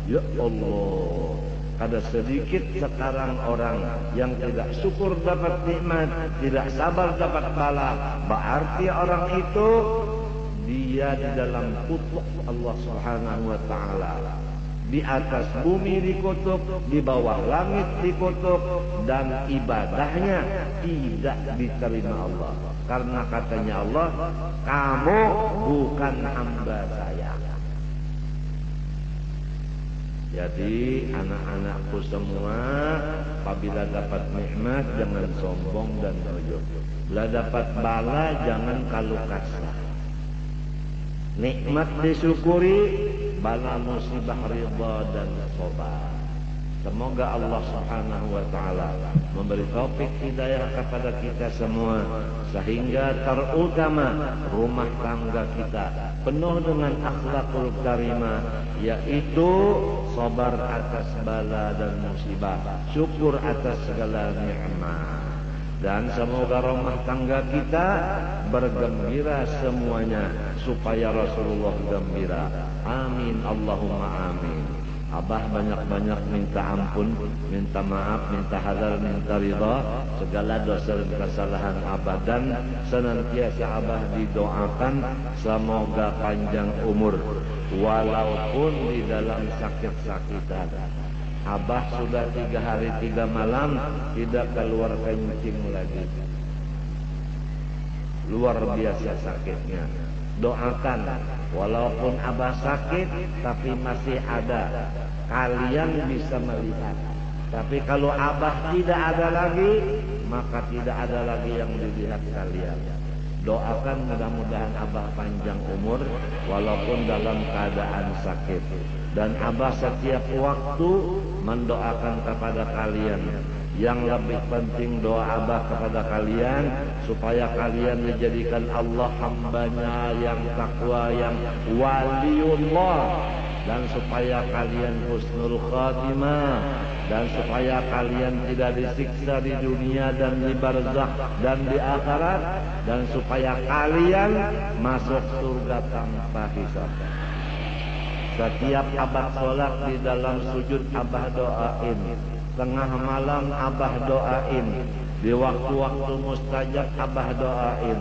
Ya Allah, ada sedikit sekarang orang yang tidak syukur dapat nikmat, tidak sabar dapat bala. Berarti orang itu dia di dalam kutuk Allah Subhanahu wa taala. Di atas bumi dikutuk, di bawah langit dikutuk, dan ibadahnya tidak diterima Allah. Karena katanya Allah, kamu bukan hamba saya. Jadi anak-anakku semua, apabila dapat nikmat jangan sombong dan ujub. Bila dapat bala jangan kalu kasar. Nikmat disyukuri, bala musibah ridha dan sabar. Semoga Allah Subhanahu wa taala memberi taufik hidayah kepada kita semua, sehingga terutama rumah tangga kita penuh dengan akhlakul karimah, yaitu sabar atas bala dan musibah, syukur atas segala nikmat. Dan semoga rumah tangga kita bergembira semuanya, supaya Rasulullah gembira. Amin Allahumma amin. Abah banyak-banyak minta ampun, minta maaf, minta halal, minta ridha segala dosa dan kesalahan Abah, dan senantiasa Abah didoakan semoga panjang umur walaupun di dalam sakit-sakitan. Abah sudah 3 hari 3 malam tidak keluar kencing lagi. Luar biasa sakitnya. Doakan, walaupun Abah sakit tapi masih ada, kalian bisa melihat. Tapi kalau Abah tidak ada lagi, maka tidak ada lagi yang dilihat kalian. Doakan mudah-mudahan Abah panjang umur walaupun dalam keadaan sakit. Dan Abah setiap waktu mendoakan kepada kalian. Yang lebih penting doa Abah kepada kalian, supaya kalian dijadikan Allah hambanya yang takwa, yang waliullah, dan supaya kalian husnul khatimah, dan supaya kalian tidak disiksa di dunia dan di barzakh dan di akhirat, dan supaya kalian masuk surga tanpa hisab. Setiap Abah sholat di dalam sujud Abah doain, tengah malam Abah doain, di waktu-waktu mustajab Abah doain.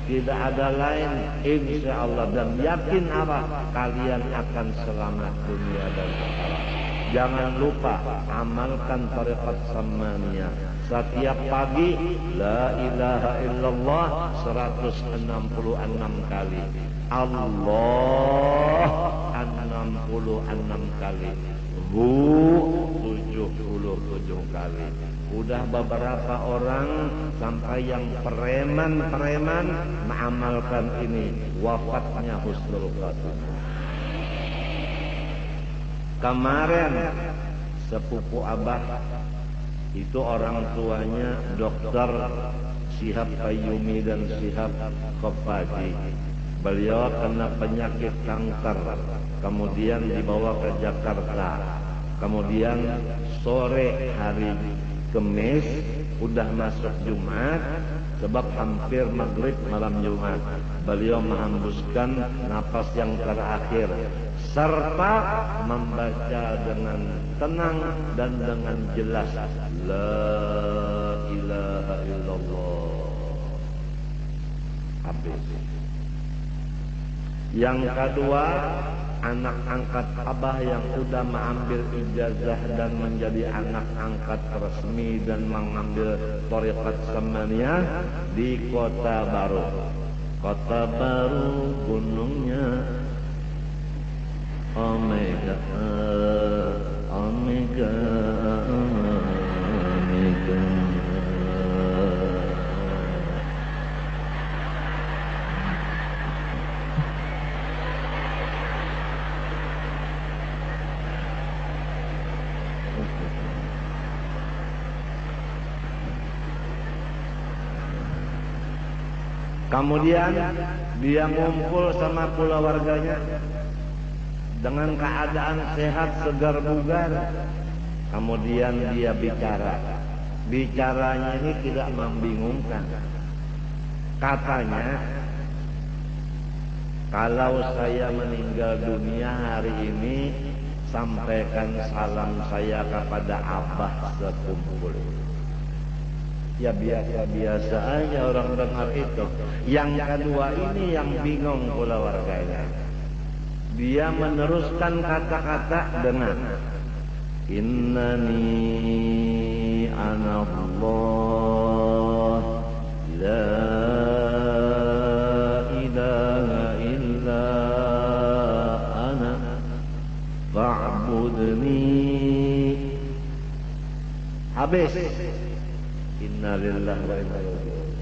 Tidak ada lain, insya Allah, dan yakin Abah kalian akan selamat dunia dan akhirat. Jangan lupa amalkan tariqat samaniyah. Setiap pagi la ilaha illallah 166 kali. Allah 66 kali. Hu 77 kali. Udah beberapa orang sampai yang preman-preman mengamalkan ini, wafatnya husnul khatimah. Kemarin sepupu Abah itu orang tuanya Dokter Syihab Qayyumi dan Syihab Qafaji. Beliau kena penyakit kanker, kemudian dibawa ke Jakarta. Kemudian sore hari Kamis, udah masuk Jumat, sebab hampir maghrib malam Jumat, beliau menghembuskan napas yang terakhir serta membaca dengan tenang dan dengan jelas la ilaha illallah. Habis. Yang kedua, anak angkat Abah yang sudah mengambil ijazah dan menjadi anak angkat resmi dan mengambil thariqat samaniyah di Kota Baru. Kota Baru gunungnya Omega, Omega, Omega. Kemudian dia ngumpul sama keluarganya dengan keadaan sehat, segar bugar. Kemudian dia bicara. Bicaranya ini tidak membingungkan. Katanya, kalau saya meninggal dunia hari ini, sampaikan salam saya kepada Abah sekumpul. Ya biasa-biasa aja orang dengar itu. Yang kedua ini yang bingung pula warganya. Dia meneruskan kata-kata dengan Innani ana Allah la ilaha illa ana fa'budni. Habis. Inna lillahi wa inna ilaihi raji'un.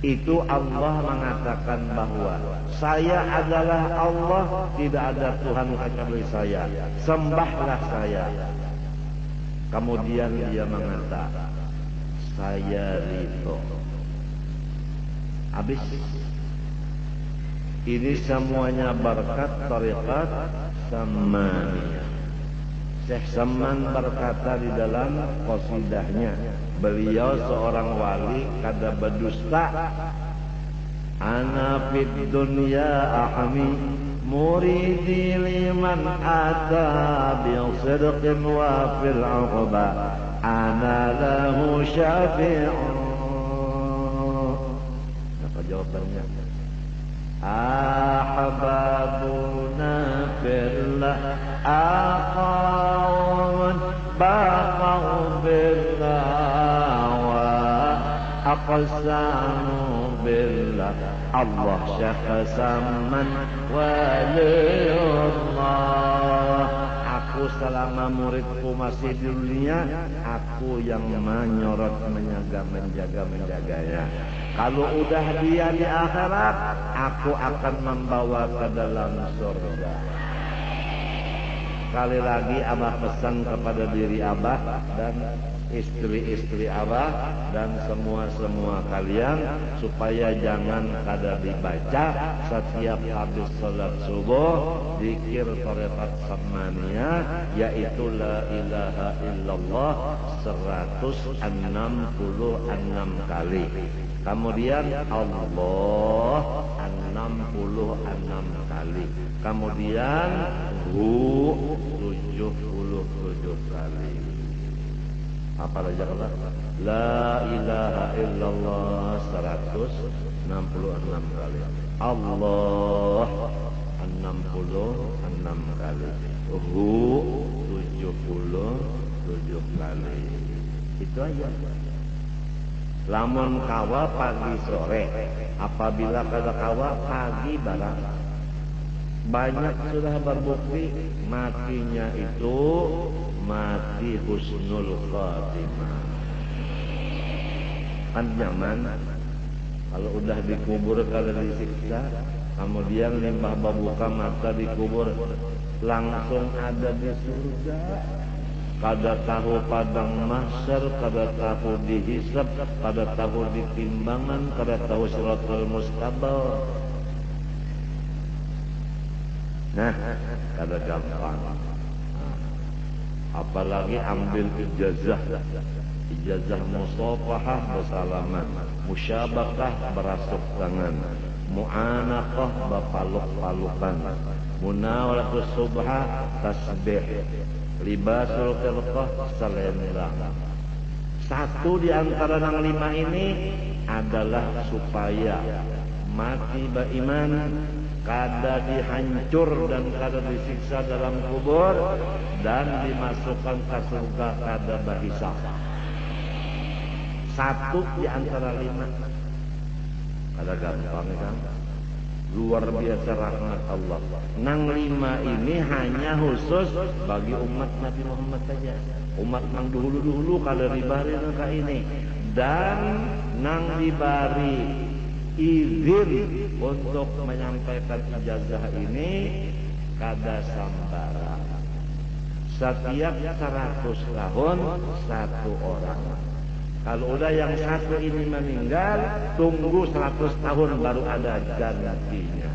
Itu Allah mengatakan bahwa saya adalah Allah, tidak ada Tuhan kecuali saya, sembahlah saya. Kemudian dia mengatakan saya ridho. Habis. Ini semuanya berkat tariqat Samaniyah. Syekh Saman berkata di dalam qasidahnya, beliau seorang wali kada berdusta. Ana fid dunya ahmi muridi liman ata bi sidqin wa fil uqba ana lahu syafi'un. Apa jawabannya? Ahbabuna fillah aqamun baqaw billah wa aqsamu billah. Allah Syekh Saman waliullah. Aku selama muridku masih di dunia, aku yang menyorot, menjaga-menjaganya. Kalau udah dia di akhirat, aku akan membawa ke dalam surga. Sekali lagi Abah pesan kepada diri Abah dan istri-istri Abah dan semua kalian supaya jangan kada dibaca setiap habis salat subuh zikir tariqat Samaniyah, yaitu la ilaha illallah 166 kali. Kemudian Allah 66 kali. Kemudian Hu 77 kali. Apa aja kalau la ilaha illallah 166 kali. Allah 66 kali. Hu 77 kali. Itu aja. Lamun kawa pagi sore, apabila kada kawa pagi barang. Banyak sudah berbukti matinya itu mati husnul khatimah. Kan nyaman kalau udah dikubur kada disiksa, kemudian limbah babuka mata dikubur langsung ada di surga. Kada tahu padang mahsyar, kada tahu dihisab, kada tahu ditimbangan, kada tahu siratal mustaqim. Nah, kada gampang. Apalagi ambil ijazah musafahah bersalaman, musyabakah berasuk tangan, mu'anaqah bapaluk-palukan, munawalatus subhah tasbih, libasul khilqah selendang. Satu di antara yang 5 ini adalah supaya mati beriman, kada dihancur dan kada disiksa dalam kubur, dan dimasukkan ke surga kada berhisab. Satu di antara 5. Kada gampang kan? Luar biasa rahmat Allah. Nang 5 ini hanya khusus bagi umat Nabi Muhammad saja. Umat nang dulu-dulu kada dibari nang ini. Dan nang dibari izin untuk menyampaikan ijazah ini kada sambara. Setiap 100 tahun satu orang. Kalau udah yang satu ini meninggal, tunggu 100 tahun baru ada gantinya.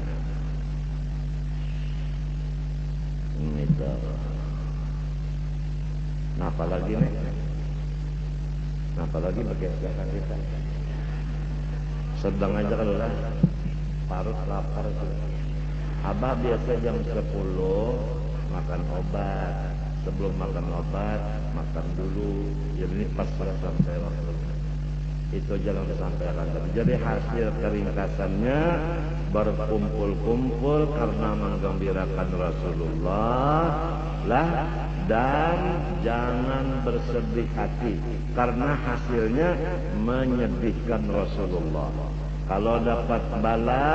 Gitu. Nah, apalagi nih? Nah, apalagi bagian belakang kita. Sedang aja kalau lah, parut lapar. Abah biasa jam 10 makan obat. Sebelum makan obat, makan dulu. Jadi pas pada sampai waktu itu jangan disampaikan. Jadi hasil keringkasannya berkumpul-kumpul karena menggembirakan Rasulullah lah, dan jangan bersedih hati karena hasilnya menyedihkan Rasulullah. Kalau dapat bala,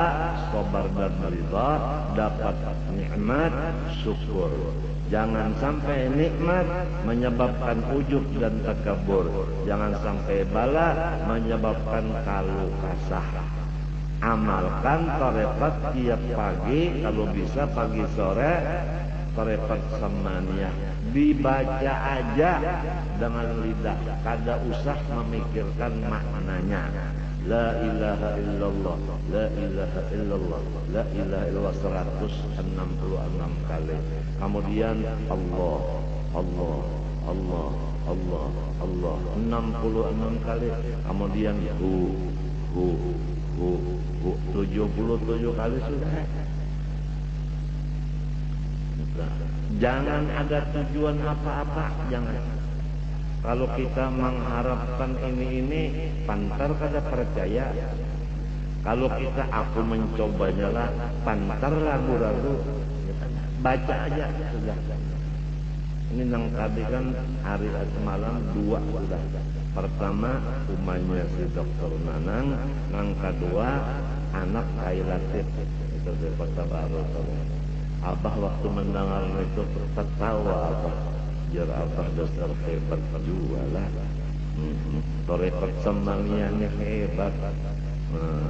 sabar dan ridha, dapat nikmat, syukur. Jangan sampai nikmat menyebabkan ujub dan takabur. Jangan sampai bala menyebabkan kalu kasah. Amalkan tarekat tiap pagi, kalau bisa pagi sore, tarekat samaniyah. Dibaca aja dengan lidah, kada usah memikirkan maknanya. La ilaha illallah, la ilaha illallah, la ilaha illallah 166 kali. Kemudian Allah, Allah, Allah, Allah, Allah 66 kali. Kemudian hu 77 kali sudah. Jangan ada tujuan apa-apa, jangan. Kalau kita mengharapkan ini pantar kada percaya. Kalau kita aku mencobanya lah, pantar ragu-ragu. Baca aja sudah. Ini nang tadi kan hari semalam 2 sudah. Pertama umahnya si Dokter Nanang, nang kedua anak Kailatif itu di Kota Baru. Abah waktu mendengar itu tertawa Abah. Jar Abah dasar hebat juga lah. Tarekat Samaniyahnya hebat.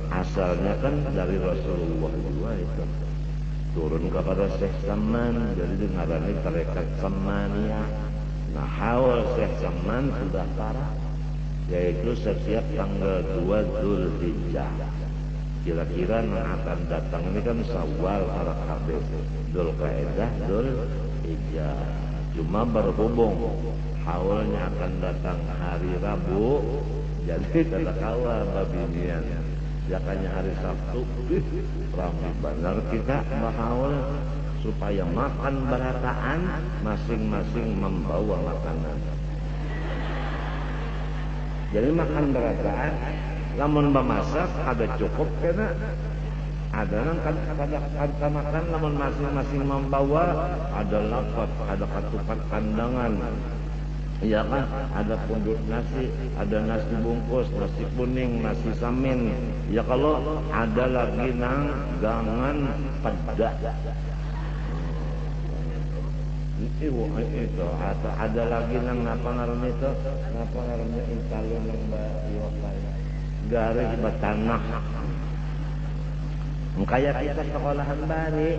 Asalnya kan dari Rasulullah juga itu. Turun kepada Syekh Saman, jadi dengarani tarekat Samaniyah. Nah, haul Syekh Saman sudah parah, yaitu setiap tanggal 2 Zulhijjah. Kira-kira yang akan datang ini kan Syawal para kabeh, Dzulqa'dah, Dzulhijjah. Cuma berhubung haulnya akan datang hari Rabu, jadi tidak kalah babinian. Jakanya hari Sabtu, ramai benar kita berhaul supaya makan berataan, masing-masing membawa makanan. Jadi makan berataan, lamun memasak ada cukup kena. Ada nang kada makan, namun masing-masing membawa, ada lapat, ada katupat kandangan, iya kan, ada pundut nasi, ada nasi bungkus, nasi kuning, nasi samin. Ya kalau ada lagi nang gangan pedak, itu ada lagi nang apa ngarannya itu, apa ngarannya intalun nang garis batanah. Kayak kita sekolahan bari,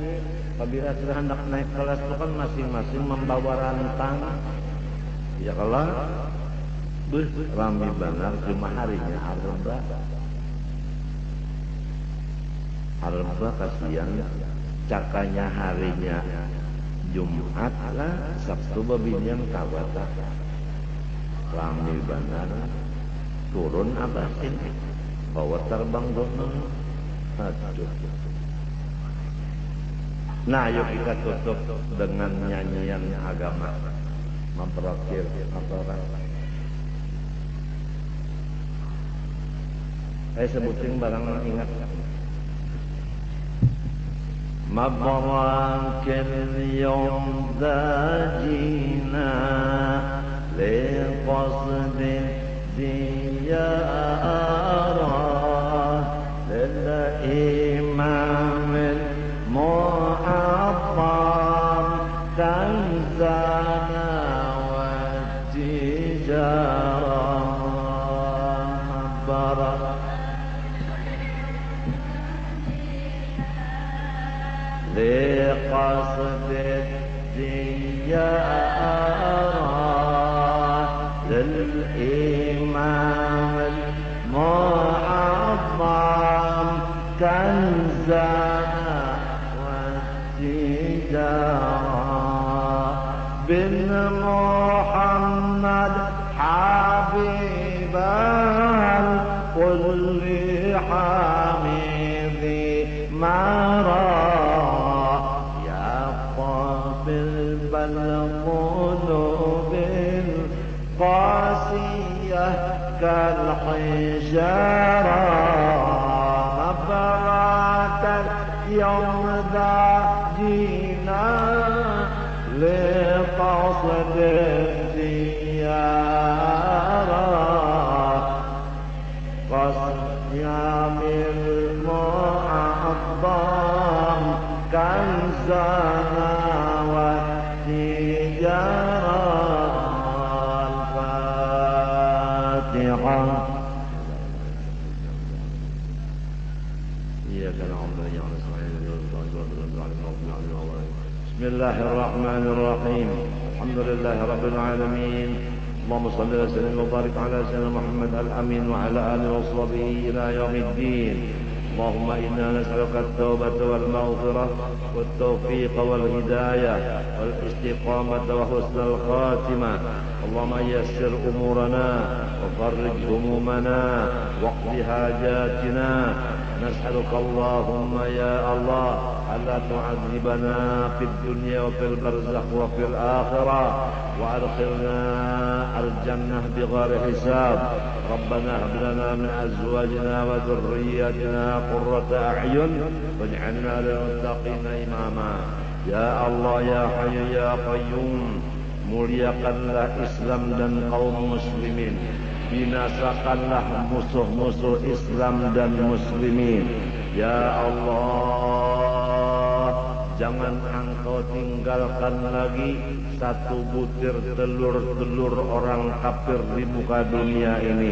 apabila sudah hendak naik kelas itu kan masing-masing membawa rantang. Ya kalau ramai benar, cuma harinya Arba kasihan, cakanya harinya Jumat lah, Sabtu babinian kawata. Ramai benar, turun abah ini, bawa terbang dono. Aduh. Nah, yuk kita tutup dengan nyanyian agama. Memperakir apa? Sebutin barang ingat. Mabarakan yawm dajina liqasdi ziyarah الإمام المعظم كنزنا والتجارة بركة لقصد زيارة للإمام المعظم كنزنا والتجارة بن محمد حبيب الكل حميدي مرى يا قابل القلوب القاسية كالحجارة مبعث اليوم ذا جينا لقصد الزيارة قصد يوم المعظم كنزنا والتجارة الفاتحة إياك نعبد وإياك نستعين بسم الله الرحمن الرحيم الحمد لله رب العالمين اللهم صل وسلم وبارك على سيدنا محمد الأمين وعلى آله وصحبه إلى يوم الدين اللهم إنا نسألك التوبة والمغفرة والتوفيق والهداية والاستقامة وحسن الخاتمة اللهم يسر أمورنا وفرج همومنا واقض حاجاتنا نسألك اللهم يا الله ألا تعذبنا في الدنيا وفي البرزخ وفي الآخرة وأدخلنا الجنة بغير حساب ربنا هب لنا من أزواجنا وذرياتنا قرة أعين واجعلنا للمتقين إماما يا الله يا حي يا قيوم muliakanlah Islam dan kaum muslimin, binasakanlah musuh-musuh Islam dan muslimin. Ya Allah, jangan engkau tinggalkan lagi satu butir telur-telur orang kafir di muka dunia ini.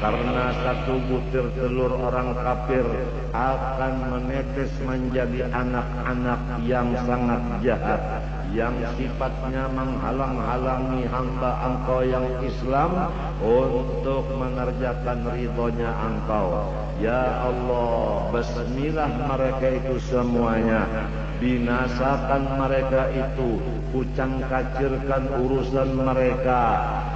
Karena satu butir telur orang kafir akan menetes menjadi anak-anak yang sangat jahat, yang sifatnya menghalang-halangi hamba engkau yang Islam untuk mengerjakan ridhonya engkau. Ya Allah, basmilah mereka itu semuanya, binasakan mereka itu, kucang-kacirkan urusan mereka,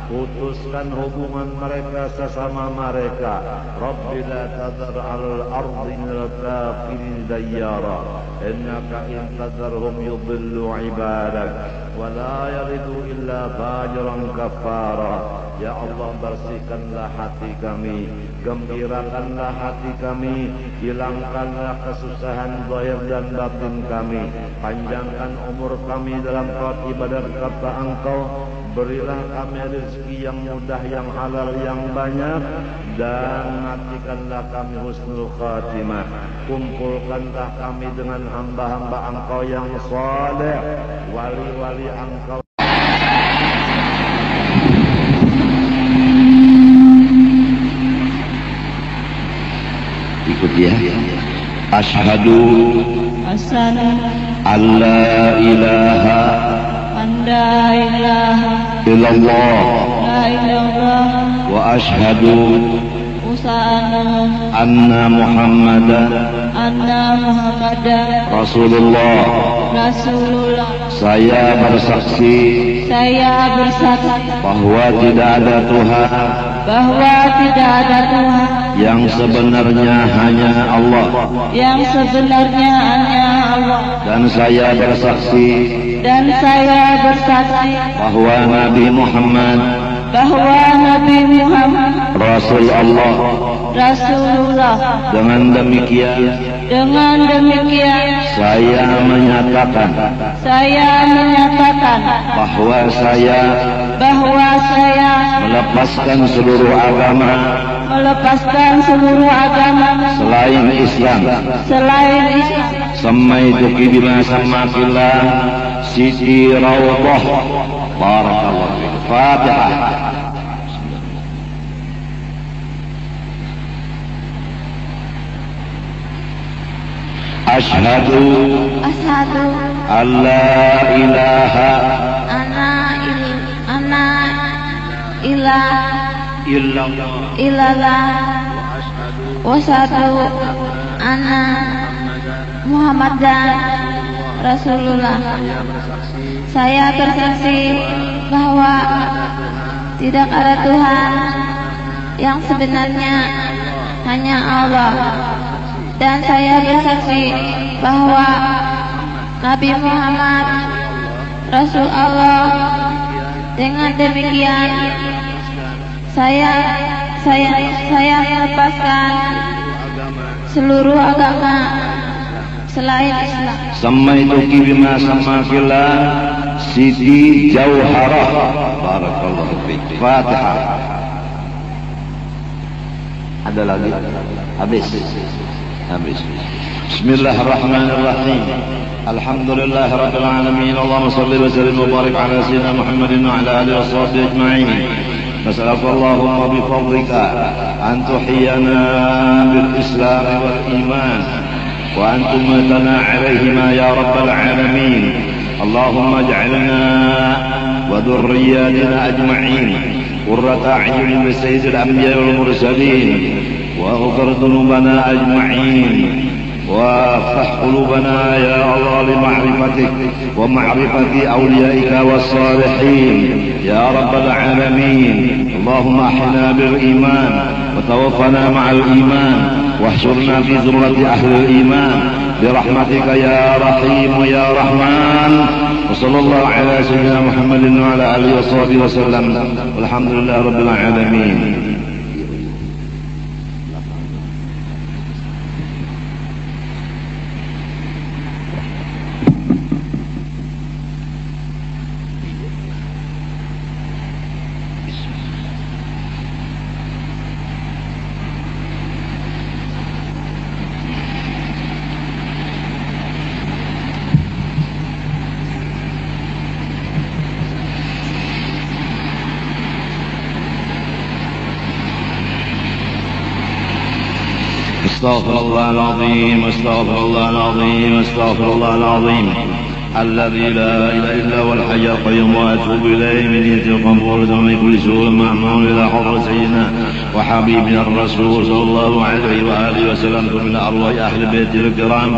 putuskan hubungan mereka sesama mereka. Rabbi la tadhar 'alal ardi minal kafirin dayyara innaka in tadharhum yudhillu 'ibadak wa la yalidu illa fajiran kafara. Ya Allah, bersihkanlah hati kami, gembirakanlah hati kami, hilangkanlah kesusahan zahir dan batin kami, panjangkan umur kami dalam taat ibadah kata engkau, berilah kami rezeki yang mudah, yang halal, yang banyak, dan matikanlah kami husnul khatimah. Kumpulkanlah kami dengan hamba-hamba engkau yang saleh, wali-wali engkau. Ikut ya. Asyhadu alla ilaha illallah wa asyhadu anna Muhammadan Rasulullah. Saya bersaksi bahwa tidak ada Tuhan yang sebenarnya hanya Allah. Dan saya bersaksi bahwa Nabi Muhammad Rasul Allah. Dengan demikian saya menyatakan bahwa saya melepaskan seluruh agama selain Islam. Sammaituki bima sammakillah Siti Rawdah. Barakallahu fiik. Fatihah. Asyhadu alla ilaha illallah wa asyhadu anna Muhammadan Rasulullah. Saya bersaksi bahwa tidak ada Tuhan yang sebenarnya, hanya Allah. Dan saya bersaksi bahwa Nabi Muhammad Rasul Allah. Dengan demikian saya melepaskan seluruh agama selain Islam. Samaituki bima samakillah Siti Jauharah. Barakallahu fiik. Fatihah. Ada lagi? Habis. Bismillahirrahmanirrahim. Alhamdulillah rabbil alamin. Allahumma shalli wa sallim wa barik ala sayyidina Muhammadin wa ala alihi washabbihi ajma'in. نسألك اللهم بفضلك أن تحيينا بالإسلام والإيمان وأن تمتنا عليهما يا رب العالمين. اللهم اجعلنا وذرياتنا أجمعين قرة أعين لسيد الأنبياء والمرسلين، واغفر ذنوبنا أجمعين، وافتح قلوبنا يا الله لمعرفتك ومعرفة أوليائك والصالحين يا رب العالمين. اللهم أحينا بالإيمان وتوفنا مع الإيمان واحشرنا في زمرة أهل الإيمان برحمتك يا رحيم يا رحمن. وصلى الله على سيدنا محمد وعلى آله وصحبه وسلم والحمد لله رب العالمين. استغفر الله العظيم، استغفر الله العظيم، استغفر الله العظيم الذي لا اله الا هو الحي القيوم واتوب اليه من يد القبور من كل سوء مأمون الى حضرة سيدنا وحبيبنا الرسول صلى الله عليه واله وسلم من ارواح اهل بيت الكرام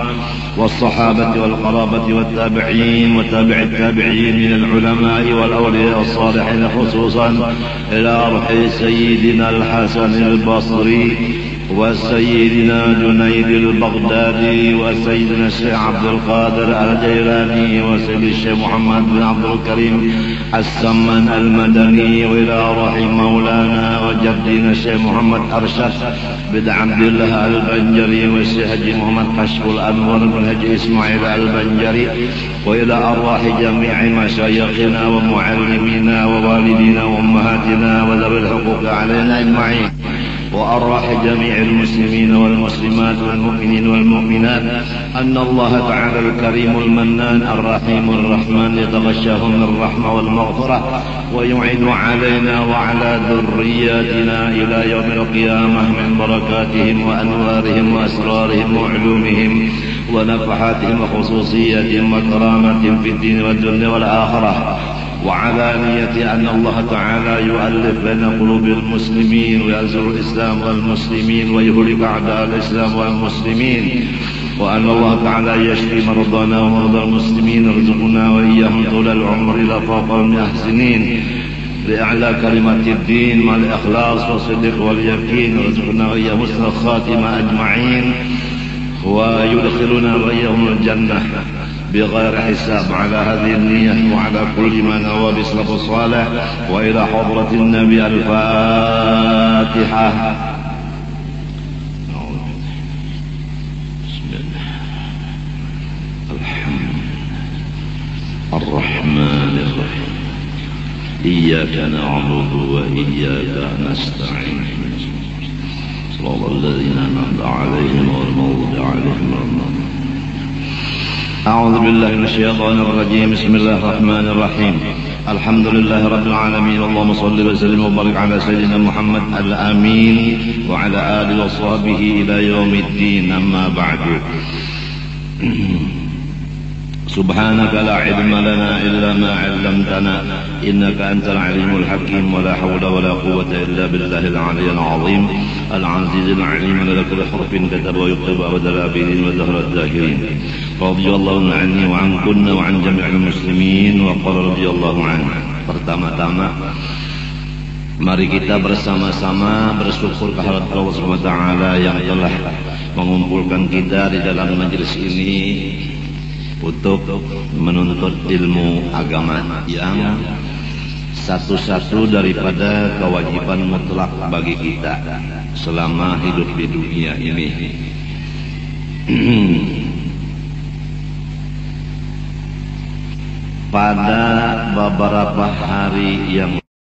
والصحابة والقرابة والتابعين وتابع التابعين من العلماء والأولياء والصالحين خصوصا إلى روح سيدنا الحسن البصري وسيدنا جنيد البغدادي وسيدنا الشيخ عبد القادر الجيلاني وسيد الشيخ محمد بن عبد الكريم السمن المدني وإلى روح مولانا وجدنا الشيخ محمد أرشد بن عبد الله البنجري والشيخ محمد كشف الأنور بن هجي إسماعيل البنجري وإلى أرواح جميع مشايخنا ومعلمينا ووالدينا وأمهاتنا وذوي الحقوق علينا أجمعين وأرواح جميع المسلمين والمسلمات والمؤمنين والمؤمنات أن الله تعالى الكريم المنان الرحيم الرحمن يتغشاهم بالرحمة والمغفرة ويعين علينا وعلى ذرياتنا إلى يوم القيامة من بركاتهم وأنوارهم وأسرارهم وعلومهم ونفحاتهم وخصوصياتهم وكراماتهم في الدين والدنيا والآخرة وعلى نية أن الله تعالى يؤلف بين قلوب المسلمين وينصر الإسلام والمسلمين ويهلك أعداء الإسلام والمسلمين وأن الله تعالى يشفي مرضانا ومرضى المسلمين ويرزقنا وإياهم طول العمر إلى فوق المئة سنين لأعلى كلمة الدين مع الإخلاص والصدق واليقين ويرزقنا وإياهم حسن الخاتمة أجمعين ويدخلنا وإياهم الجنة بغير حساب على هذه النية وعلى كل ما نوى بسلف الصالح وإلى حضرة النبي الفاتحة. بسم الله الحمد الرحمن الرحيم إياك نعبد وإياك نستعين صراط الذين أنعمت عليهم غير المغضوب عليهم ولا الضالين. أعوذ بالله من الشيطان الرجيم. بسم الله الرحمن الرحيم. الحمد لله رب العالمين. اللهم صل وسلم وبارك على سيدنا محمد الأمين وعلى آله وصحبه إلى يوم الدين. أما بعد سبحانك لا علم لنا إلا ما علمتنا إنك أنت العليم الحكيم ولا حول ولا قوة إلا بالله العلي العظيم العزيز العليم لك بحرف كتب ويكتب أبد الآبدين ودهر الداهرين رضي الله عني وعنكن وعن جميع المسلمين وقال رضي الله عنه. Pertama-tama mari kita bersama-sama bersyukur kehadirat Allah Subhanahu wa taala yang telah mengumpulkan kita di dalam majelis ini untuk menuntut ilmu agama yang satu-satu daripada kewajiban mutlak bagi kita selama hidup di dunia ini. Pada beberapa hari yang